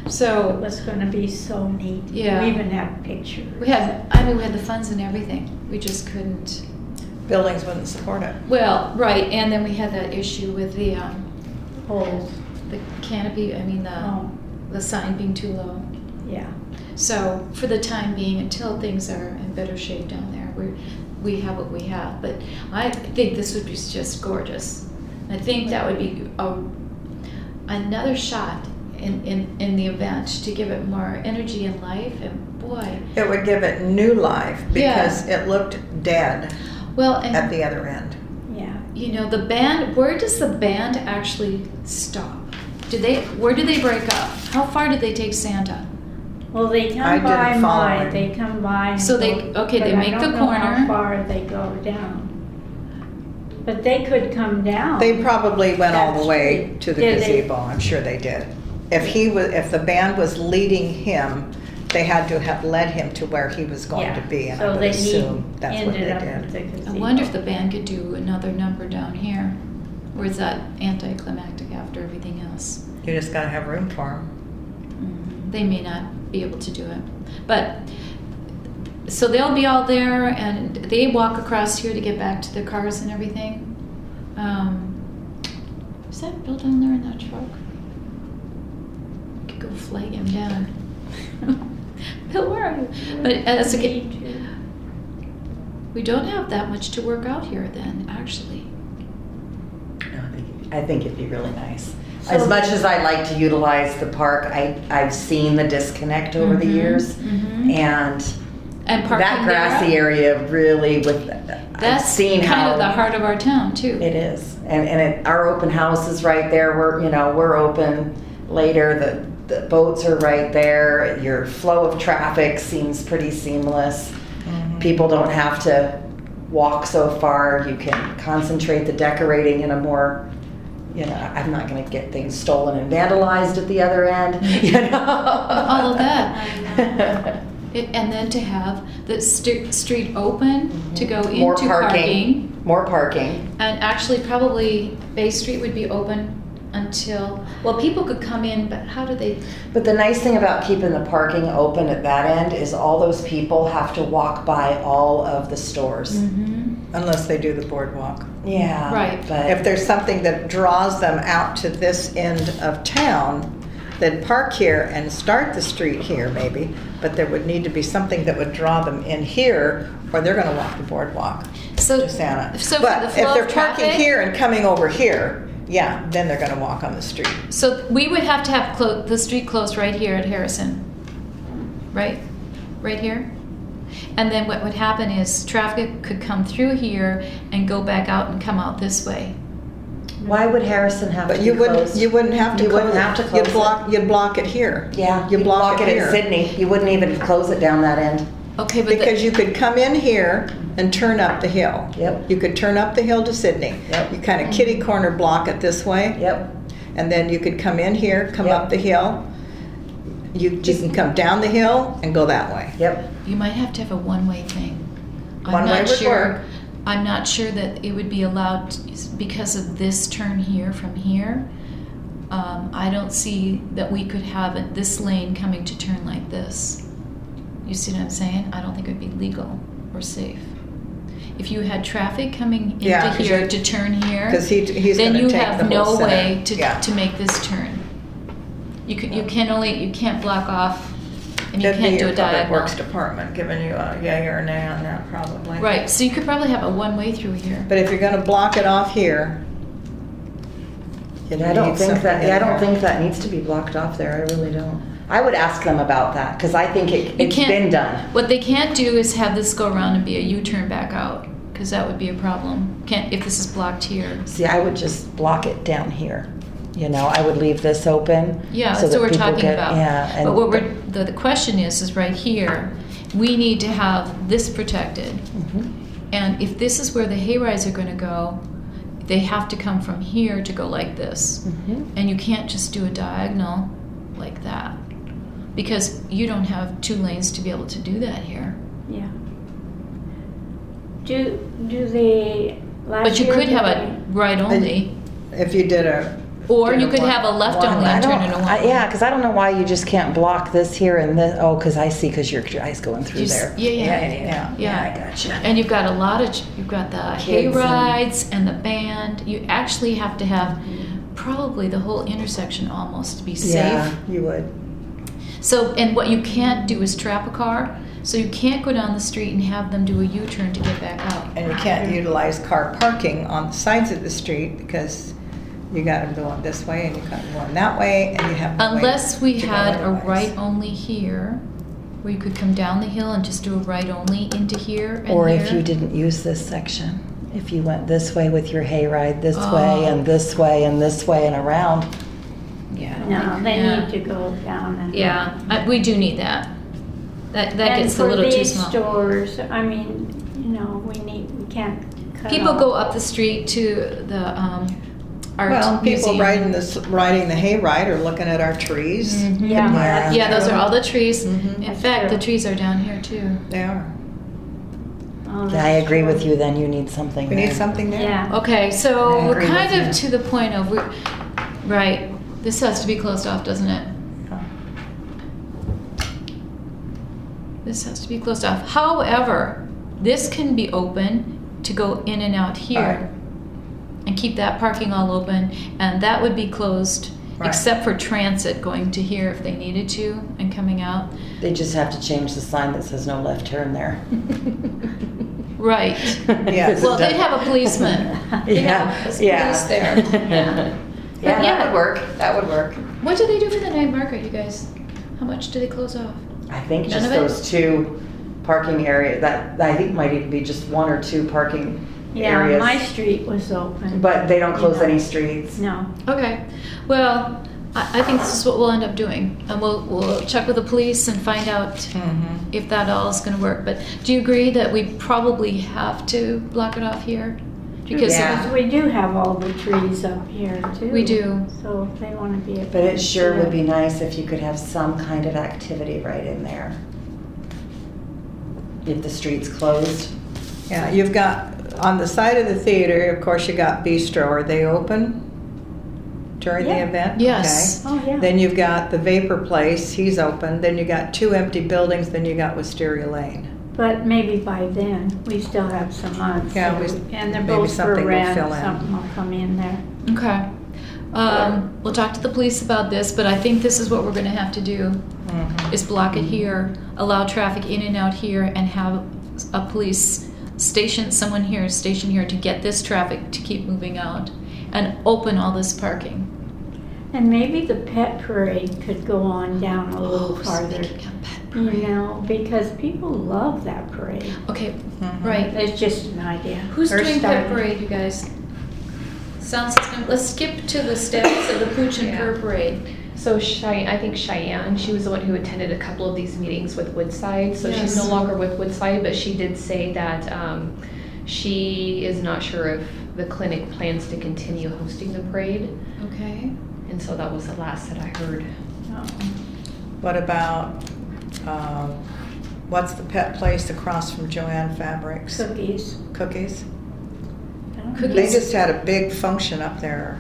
It So was gonna be so neat. Yeah. We even have pictures. we had the funds and everything. We just couldn't. Buildings wouldn't support it. Well, right, and then we had that issue with the Holes. the canopy. I mean Oh, the sign being too low. yeah. So for the time being, until things are in better shape down there, we have what we have. But I think this would be just gorgeous. I think that would be another shot in the event to give it more energy and life. And boy, It would give it new life Yeah. because it looked dead well, at and the other end. Yeah. you know, the band. Where does the band actually stop? Where do they break up? How far did they take Santa? Well, they I come didn't by follow mine, him. they come by. and So they- go- okay, they but make the I don't know corner. how far they go down. But they could come down. They probably went all the That's way true. to the Did they? gazebo. I'm sure they did. If the band was leading him, they had to have led him to where he was going Yeah. to be, and So I would they assume that's what they ended up did. at the I gazebo. wonder if the band could do another number down here, or is that anticlimactic after everything else? You just gotta have room for them. They may not be able to do it, but so they'll be all there, and they walk across here to get back to their cars and everything. Is that Bill down there in that truck? Could go flag him down. Bill, where are you? But as a Me too. we don't have that much to work out here then, actually. No, I think it'd be really nice. So- As much as I like to utilize the park, I've seen the disconnect over the Mhm, years, mhm. and And parking that grassy there, area really I've that's seen kind how of the heart of our town too. it is, and our open house is right there. We're open later. The boats are right there. Your flow of traffic seems pretty seamless. Mhm. People don't have to walk so far, you can concentrate the decorating in a more, I'm not gonna get things stolen and vandalized at the other end, All of that. And then to have the street open to go More into parking. More parking. And actually, probably Bay Street would be open until, well, people could come in, but how do they? But the nice thing about keeping the parking open at that end is all those people have to walk by all of the stores. Unless they do the boardwalk. Yeah. Right. But If there's something that draws them out to this end of town, then park here and start the street here maybe, but there would need to be something that would draw them in here, or they're gonna walk the boardwalk So, to Santa. so for But the if flow they're of parking traffic, here and coming over here, yeah, then they're gonna walk on the street. so we would have to have the street closed right here at Harrison, right? Right here? And then what would happen is traffic could come through here and go back out and come out this way. why would Harrison have to But be you wouldn't, closed? you wouldn't have to You close wouldn't have to it. close it. You'd block it here. Yeah, You you'd block it at here. Sydney. You wouldn't even close it down that end. Okay, but Because you could come in here and turn up the hill. Yep. You could turn up the hill to Sydney. Yep. You kind of kitty corner block it this way. Yep. And then you could come in here, come Yep. up the hill. You can come down the hill and go that way. Yep. you might have to have a one-way thing. One way would work. I'm not sure that it would be allowed because of this turn here from here. I don't see that we could have this lane coming to turn like this. You see what I'm saying? I don't think it would be legal or safe. If you had traffic coming into Yeah, 'cause here you're- to turn here, Because he's then going you to take have the no whole center. way Yeah. to make this turn. You can't block off, and you That'd be can't do your a Public diagonal. Works Department giving you a yay or a nay on that probably. Right, so you could probably have a one-way through here. But if you're going to block it off here, you I don't need think something that. in Yeah, I don't there. think that needs to be blocked off there. I really don't. I would ask them about that because I think it's can't- been done. What they can't do is have this go around and be a U-turn back out, because that would be a problem. Can't, if this is blocked here. See, I would just block it down here. I would leave this open. Yeah, so that's that what we're people talking get- about. Yeah. And But what the question is right here, we need to have this protected. Mhm. And if this is where the hay rides are gonna go, they have to come from here to go like this. Mhm. And you can't just do a diagonal like that, because you don't have 2 lanes to be able to do that here. Yeah. Do they, last But you year, could did have they- a right only, If you did a. or did you could one- have a left one only way. and turn it a one. Yeah, because I don't know why you just can't block this here and this. Oh, because I see, because your eyes going through there. Yeah. Yeah, I gotcha. And you've got a lot of, you've got the hay Kids and- rides and the band. You actually have to have probably the whole intersection almost to be Yeah. safe. You would. So, and what you can't do is trap a car. So you can't go down the street and have them do a U-turn to get back out. And you can't utilize car parking on the sides of the street because you got them going this way and you got them going that way and you have no way Unless we to go had a otherwise. right only here, where you could come down the hill and just do a right only into here and Or here. if you didn't use this section, if you went this way with your hayride, this Oh. way and this way and this way and around. Yeah, I don't No, think- they yeah. need to go down and. Yeah, we do need that. That gets a little too And for these small. stores, I mean, we can't cut People off. go up the street to the art Well, people museum. riding the hayride or looking at our trees. Mhm. Yeah. Yeah. Yeah, those are all the trees. Mhm. In That's fact, the true. trees are down here too. They are. Oh, Yeah, I that's agree with true. you, then you need something We need there. something there. Yeah. Okay, so I we're agree kind with of to the point of, right, this has to be closed off, doesn't it? This has to be closed off. However, this can be open to go in and out Right. here and keep that parking all open, and that would be closed Right. except for transit going to here if they needed to and coming out. They just have to change the sign that says no left turn there. Right. Yes. Well, they'd have a policeman. They'd Yeah, have a yeah. police there. Yeah, yeah. that would work, that would work. What do they do for the night market, you guys? How much do they close off? I think None just of it? those 2 parking area, that, I think might even be just 1 or 2 parking Yeah, areas. my street was open. But they don't close Yeah. any streets. No. Okay, well, I think this is what we'll end up doing. And we'll check with the police and find out Mhm. if that all is gonna work. But do you agree that we probably have to block it off here? Because Yeah. Because we do have all the trees up here too. we do. So if they wanna be. But it sure would be nice if you could have some kind of activity right in there. If the street's closed. Yeah, you've got, on the side of the theater, of course, you got Bistro. Are they open during the Yeah. event? Yes. Oh, yeah. Okay. Then you've got the Vapor Place, he's open. Then you got 2 empty buildings, then you got Wisteria Lane. But maybe by then, we still have some months. Yeah, And they're maybe both for something will rent, fill in. something will come in there. Okay. We'll talk to the police about this, but I think this is what we're gonna have to do, is block it here, allow traffic in and out here, and have a police station, someone here, stationed here to get this traffic to keep moving out, and open all this parking. And maybe the pet parade could go on down a little farther. You know, because people love that parade. Okay, Mhm. right. It's just an idea. Who's We're doing pet starting. parade, you guys? Sound system, let's skip to the status of the Pooch and Yeah. Purr parade. So I think Cheyenne, she was the one who attended a couple of these meetings with Woodside. So she's no Yes. longer with Woodside, but she did say that she is not sure if the clinic plans to continue hosting the parade. Okay. And so that was the last that I heard. Oh. What about, what's the pet place across from Joanne Fabrics? Cookies. Cookies? I don't know. Cookies? They just had a big function up there.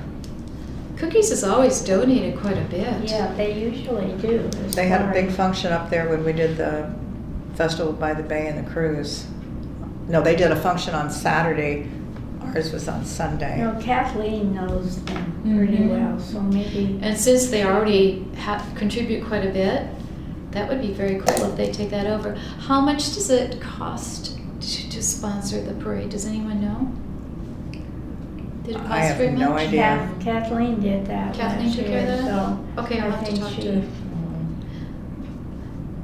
Cookies has always donated quite a bit. Yeah, they usually do. as They had a far big as- function up there when we did the Festival by the Bay and the cruise. No, they did a function on Saturday. Ours was on Sunday. You know, Kathleen knows them pretty Mhm. well, so maybe. And since they already contribute quite a bit, that would be very cool if they take that over. How much does it cost to sponsor the parade? Does anyone know? Did it I cost have very no much? idea. Kathleen did that Kathleen last took care of year, that? so. Okay, I'll I have to think talk she- to.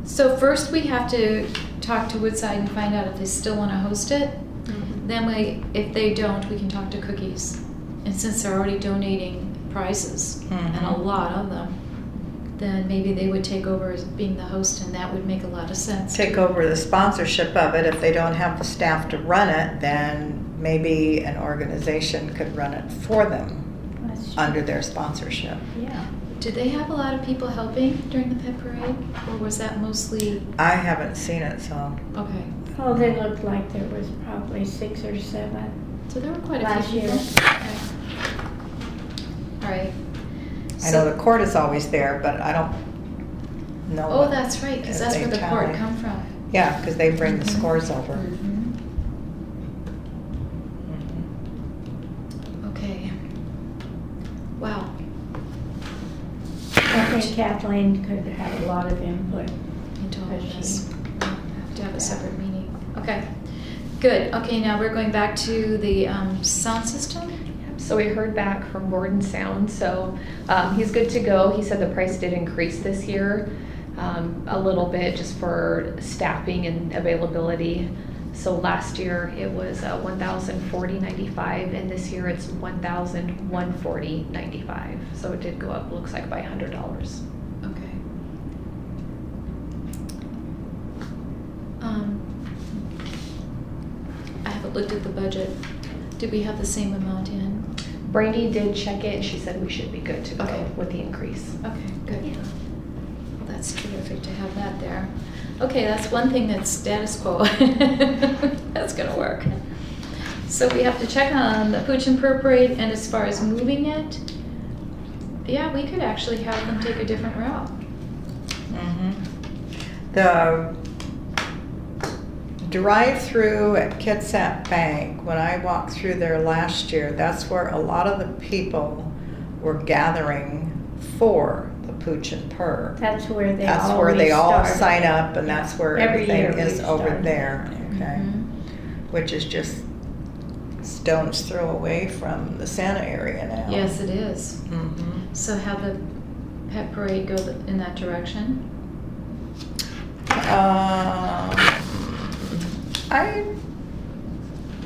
So first we have to talk to Woodside and find out if they still want to host it. Mhm. Then if they don't, we can talk to Cookies. And since they're already donating prizes, and a Mhm. lot of them, then maybe they would take over as being the host, and that would make a lot of sense. Take over the sponsorship of it. If they don't have the staff to run it, then maybe an organization could run it for them That's true. under their sponsorship. Yeah. Did they have a lot of people helping during the pet parade, or was that mostly, I haven't seen it, so. okay, Oh, they looked like there was probably 6 or 7. so there were quite a Last few year. people? Okay. All right. I know the court is always there, but I don't know. Oh, what- that's right, because if that's they where the court tally. come from. Yeah, because they bring the Mhm. scores over. Mhm. Mhm. Okay. Wow. I think Kathleen could have a lot of input. Into all of Does this. she? We'll have to have a Yeah. separate meeting. Okay, good. Okay, now we're going back to the sound system. So we heard back from Gordon Sound, so he's good to go. He said the price did increase this year a little bit just for staffing and availability. So last year it was $1,040.95, and this year it's $1,140.95. So it did go up, looks like by $100. Okay. I haven't looked at the budget. Did we have the same amount in? Brandy did check it, and she said we should be good to go Okay. with the increase. Okay, good. Well, that's terrific to have that there. Okay, that's one thing that's status quo. That's gonna work. So we have to check on the Pooch and Purr Parade, and as far as moving it, yeah, we could actually have them take a different route. Mhm. The drive-through at Kitsap Bank, when I walked through there last year, that's where a lot of the people were gathering for the Pooch and Purr. That's where they That's where they all always start. sign up, and that's where Every everything year is we over start there, okay? Mhm. Which is just stone's throw away from the Santa area now. Yes, it is. Mhm. So have the pet parade go in that direction? I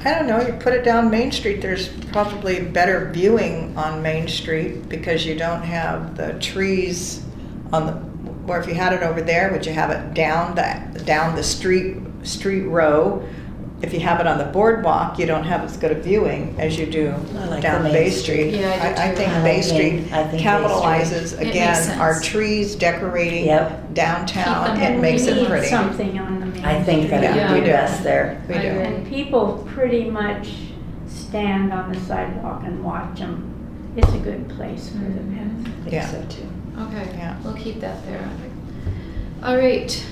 I don't know, you put it down Main Street, there's probably better viewing on Main Street because you don't have the trees on the, where if you had it over there, would you have it down the street row? If you have it on the boardwalk, you don't have as good a viewing as you do I like down the Main Bay Street. Street. Yeah, I do I too. think I like Bay Main- Street I think Bay capitalizes Street. It makes again our sense. trees decorating Yep. downtown. Keep them It makes We it need pretty. something on the main. I think that street. Yeah, would we be do. best there. We I do. agree. And people pretty much stand on the sidewalk and watch them. It's a good place for the pets. I think Yeah. so too. Okay, Yeah. we'll keep that there. All right,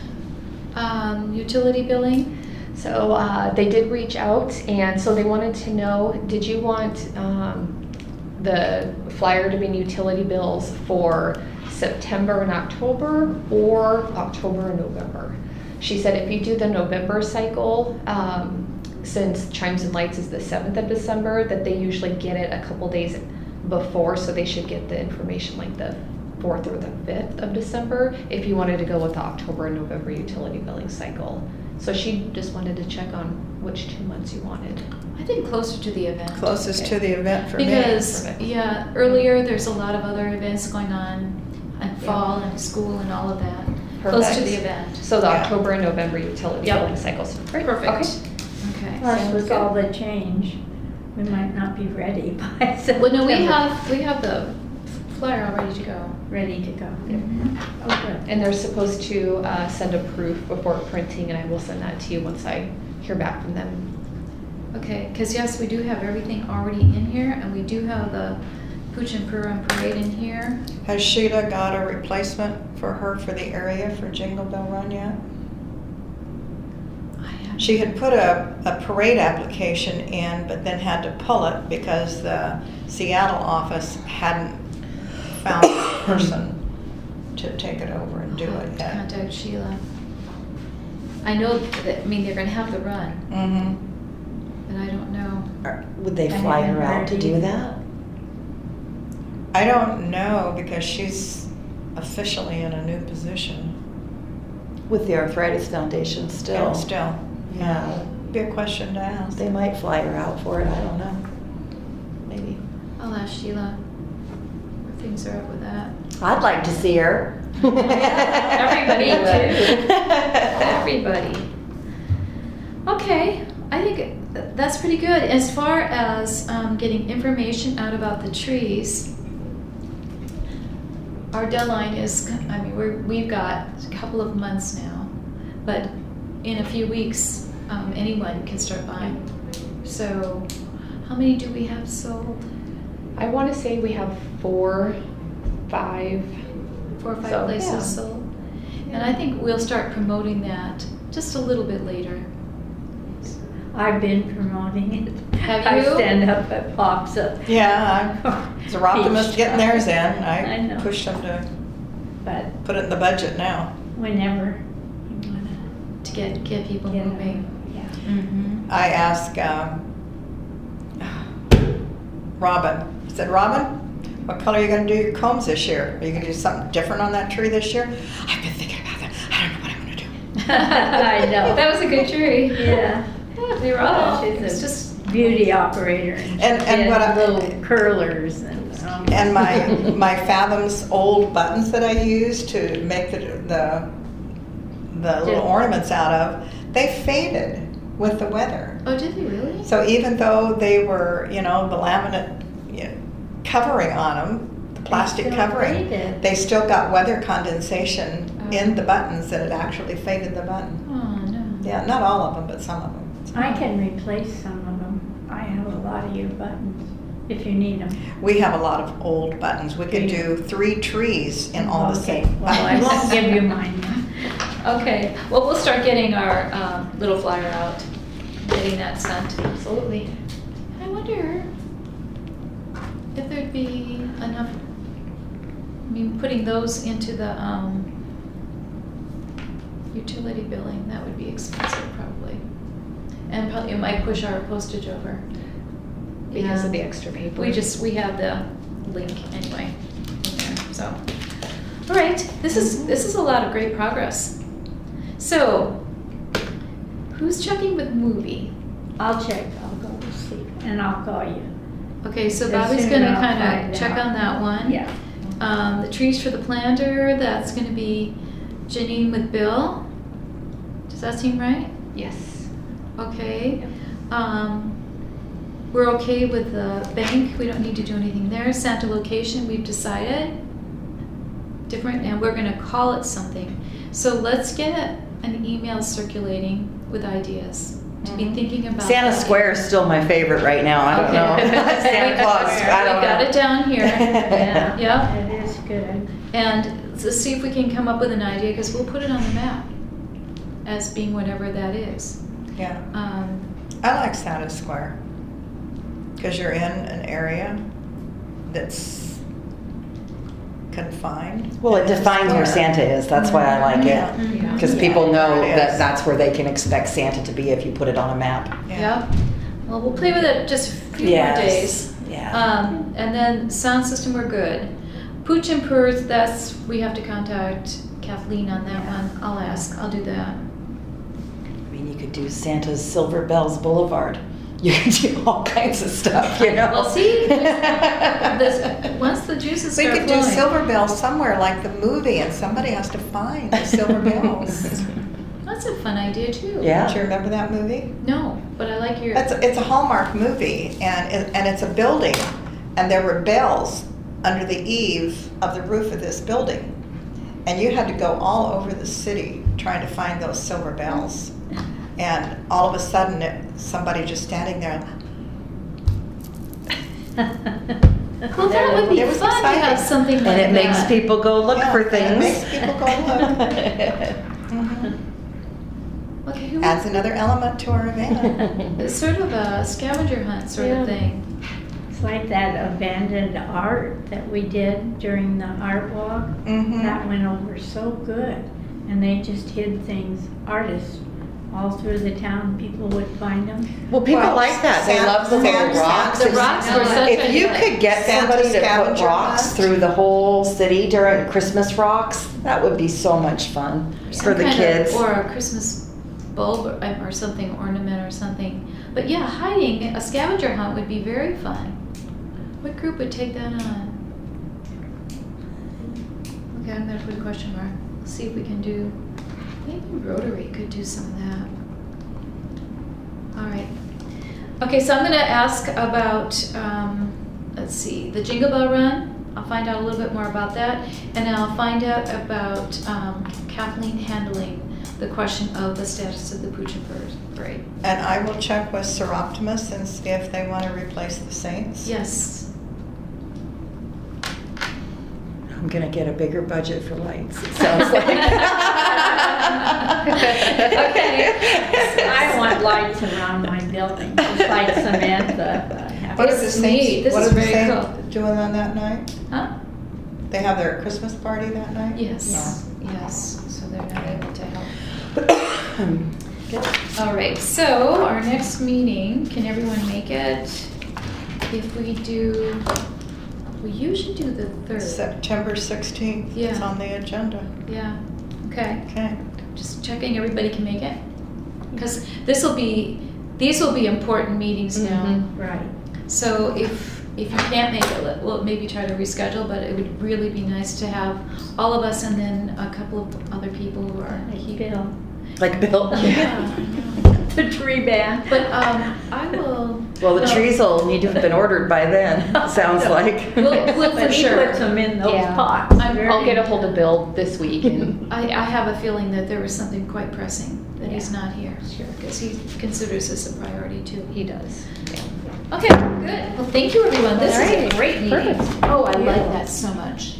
utility billing? So they did reach out, and so they wanted to know, did you want the flyer to be in utility bills for September and October, or October and November? She said if you do the November cycle, since Chimes and Lights is the 7th of December, that they usually get it a couple days before, so they should get the information like the 4th or the 5th of December, if you wanted to go with the October and November utility billing cycle. So she just wanted to check on which 2 months you wanted. I think closer to the event. Closest to the event for me. Because, Perfect. yeah, earlier, there's a lot of other events going on, and fall and school and all of that. Close to Perfect. the event. So the Yeah. October and November utility Yep. billing cycles. Great. Perfect. Okay. Okay. Plus, Sounds with good. all the change, we might not be ready by September. Well, no, we have the flyer all ready to go. Ready to go. Mhm. Oh, good. And they're supposed to send a proof before printing, and I will send that to you once I hear back from them. Okay, because yes, we do have everything already in here, and we do have the Pooch and Purim Parade in here. Has Sheila got a replacement for her for the area for Jingle Bell Run yet? I have. She had put a parade application in, but then had to pull it because the Seattle office hadn't found a person to take it over and do it yet. Contact Sheila. I know that, I mean, they're gonna have the run, Mm-hmm. but I don't know. Would they I fly haven't her out heard to do either. that? I don't know because she's officially in a new position. With the Arthritis Foundation still. And still, yeah, Yeah. be a question to ask. They might fly her out for it, I don't know. Maybe. I'll ask Sheila where things are at with that. I'd like to see her. Everybody would. Everybody. Okay, I think that's pretty good. As far as getting information out about the trees, our deadline is, I mean, we've got a couple of months now, but in a few weeks, anyone can start buying. So, how many do we have sold? I want to say we have 4, 5. 4 or 5 So, places yeah. sold. And I think we'll start promoting that just a little bit later. I've been promoting it. Have I you? stand up at pops up. Yeah, As a optimist getting theirs in, I know. I pushed them to But put it in the budget now. whenever you wanna To get people get moving. yeah. Mm-hmm. I asked Robin, I said, Robin, what color are you gonna do your combs this year? Are you gonna do something different on that tree this year? I've been thinking about that. I don't know what I'm gonna do. I know. That was a good tree. Yeah. Yeah, they were all. She's It's a just beauty operator. And she what has I- little curlers and. And my Fathoms old buttons that I use to make the little Yeah. ornaments out of, they faded with the weather. Oh, did they really? So even though they were, the laminate covering on them, the plastic still covering, faded. they still got weather condensation in the buttons that it actually faded the button. Oh no. Yeah, not all of them, but some of them. I can replace some of them. I have a lot of your buttons, if you need them. We have a lot of old buttons. We could do 3 trees in all the Okay, same well, I buttons. won't give you mine then. Okay. Well, we'll start getting our little flyer out, getting that sent. Absolutely. I wonder if there'd be enough. I mean, putting those into the utility billing, that would be expensive probably, and probably it might push our postage over. Because Yeah. of the extra paper. We have the link anyway in there, so. All right, this is a lot of great progress. So, who's checking with movie? I'll check, I'll go and I'll call you. Okay, so The Bobby's sooner gonna I'll kind find of check out. on that one. Yeah. The trees for the planter, that's gonna be Janine with Bill. Does that seem right? Yes. Okay. We're okay with the bank, we don't need to do anything there. Santa location, we've decided. Different, and we're gonna call it something. So let's get an email circulating with ideas to be thinking about. Santa that. Square is still my favorite right now. I don't know. Okay. Santa Claus. I don't We got know. it down here. Yeah. Yep. It is good. And let's see if we can come up with an idea, because we'll put it on the map as being whatever that is. Yeah. Um, I like Santa Square because you're in an area that's confined. Well, it And it's a defines where square. Santa is. That's why I like Yeah. it. Mhm. Because Yeah. people know There it that is. that's where they can expect Santa to be if you put it on a map. Yep. Well, we'll play with it just a few more days. Yeah. And then sound system, we're good. Pooch and Purrs, that's, we have to contact Kathleen on that one. I'll ask, I'll do that. I mean, you could do Santa's Silver Bells Boulevard. You could do all kinds of stuff, you know? Well, see, once the juices We start could do flowing. Silver Bells somewhere like the movie, and somebody has to find the Silver Bells. That's a fun idea too. Yeah. Do you remember that movie? No, but I like your. It's a Hallmark movie, and it's a building, and there were bells under the eave of the roof of this building, and you had to go all over the city trying to find those silver bells, and all of a sudden, somebody just standing there. Well, that would be It was fun to exciting. have something like And it that. makes people go look Yeah, for and things. it makes people go look. Mhm. Okay, who Adds another element to our event. It's sort of a scavenger hunt sort Yeah. of thing. It's like that abandoned art that we did during the art walk. Mhm. That went over so good. And they just hid things, artists, all through the town. People would find them. Well, people Well, like that. They Santa- love the little Santa- rocks. The rocks were such If a you hit. could get Santa somebody to put scavenger rocks hunt. through the whole city during Christmas rocks, that would be so much fun for Some the kind of- kids. or a Christmas bulb or something, ornament or something. But yeah, hiding, a scavenger hunt would be very fun. What group would take that on? Okay, I'm gonna put a question mark. See if we can do, maybe Rotary could do some of that. All right. Okay, so I'm gonna ask about, let's see, the Jingle Bell Run. I'll find out a little bit more about that. And then I'll find out about Kathleen handling the question of the status of the Pooch and Purrs parade. And I will check with Seroptimus and see if they want to replace the Saints. Yes. I'm gonna get a bigger budget for lights, it sounds like. Okay. I want lights around my building, just like Samantha. What are This the is Saints? neat. This what is are the very Saints cool. doing on that night? Huh? They have their Christmas party that night? Yes, yes, so they're not able to help. Good. All right, so our next meeting, can everyone make it? If we do, we usually do the 3rd. September 16th. Yeah. It's on the agenda. Yeah, okay. Okay. Just checking everybody can make it. Because these will be important meetings now. Mhm. Right. So if you can't make it, we'll maybe try to reschedule, but it would really be nice to have all of us and then a couple of other people who are Like Bill. Like Bill. Yeah, The tree band. but I will. Well, the no, trees will need to have been ordered by then, sounds like. We'll for But he sure. puts them in those Yeah. pots. I'll get a hold of Bill this week and I have a feeling that there was something quite pressing that he's Yeah. not here. Sure. Because he considers this a priority too. he does. Okay, good. Well, thank you, everyone. This All is a right. great meeting. Perfect. Oh, I Yeah. like that so much.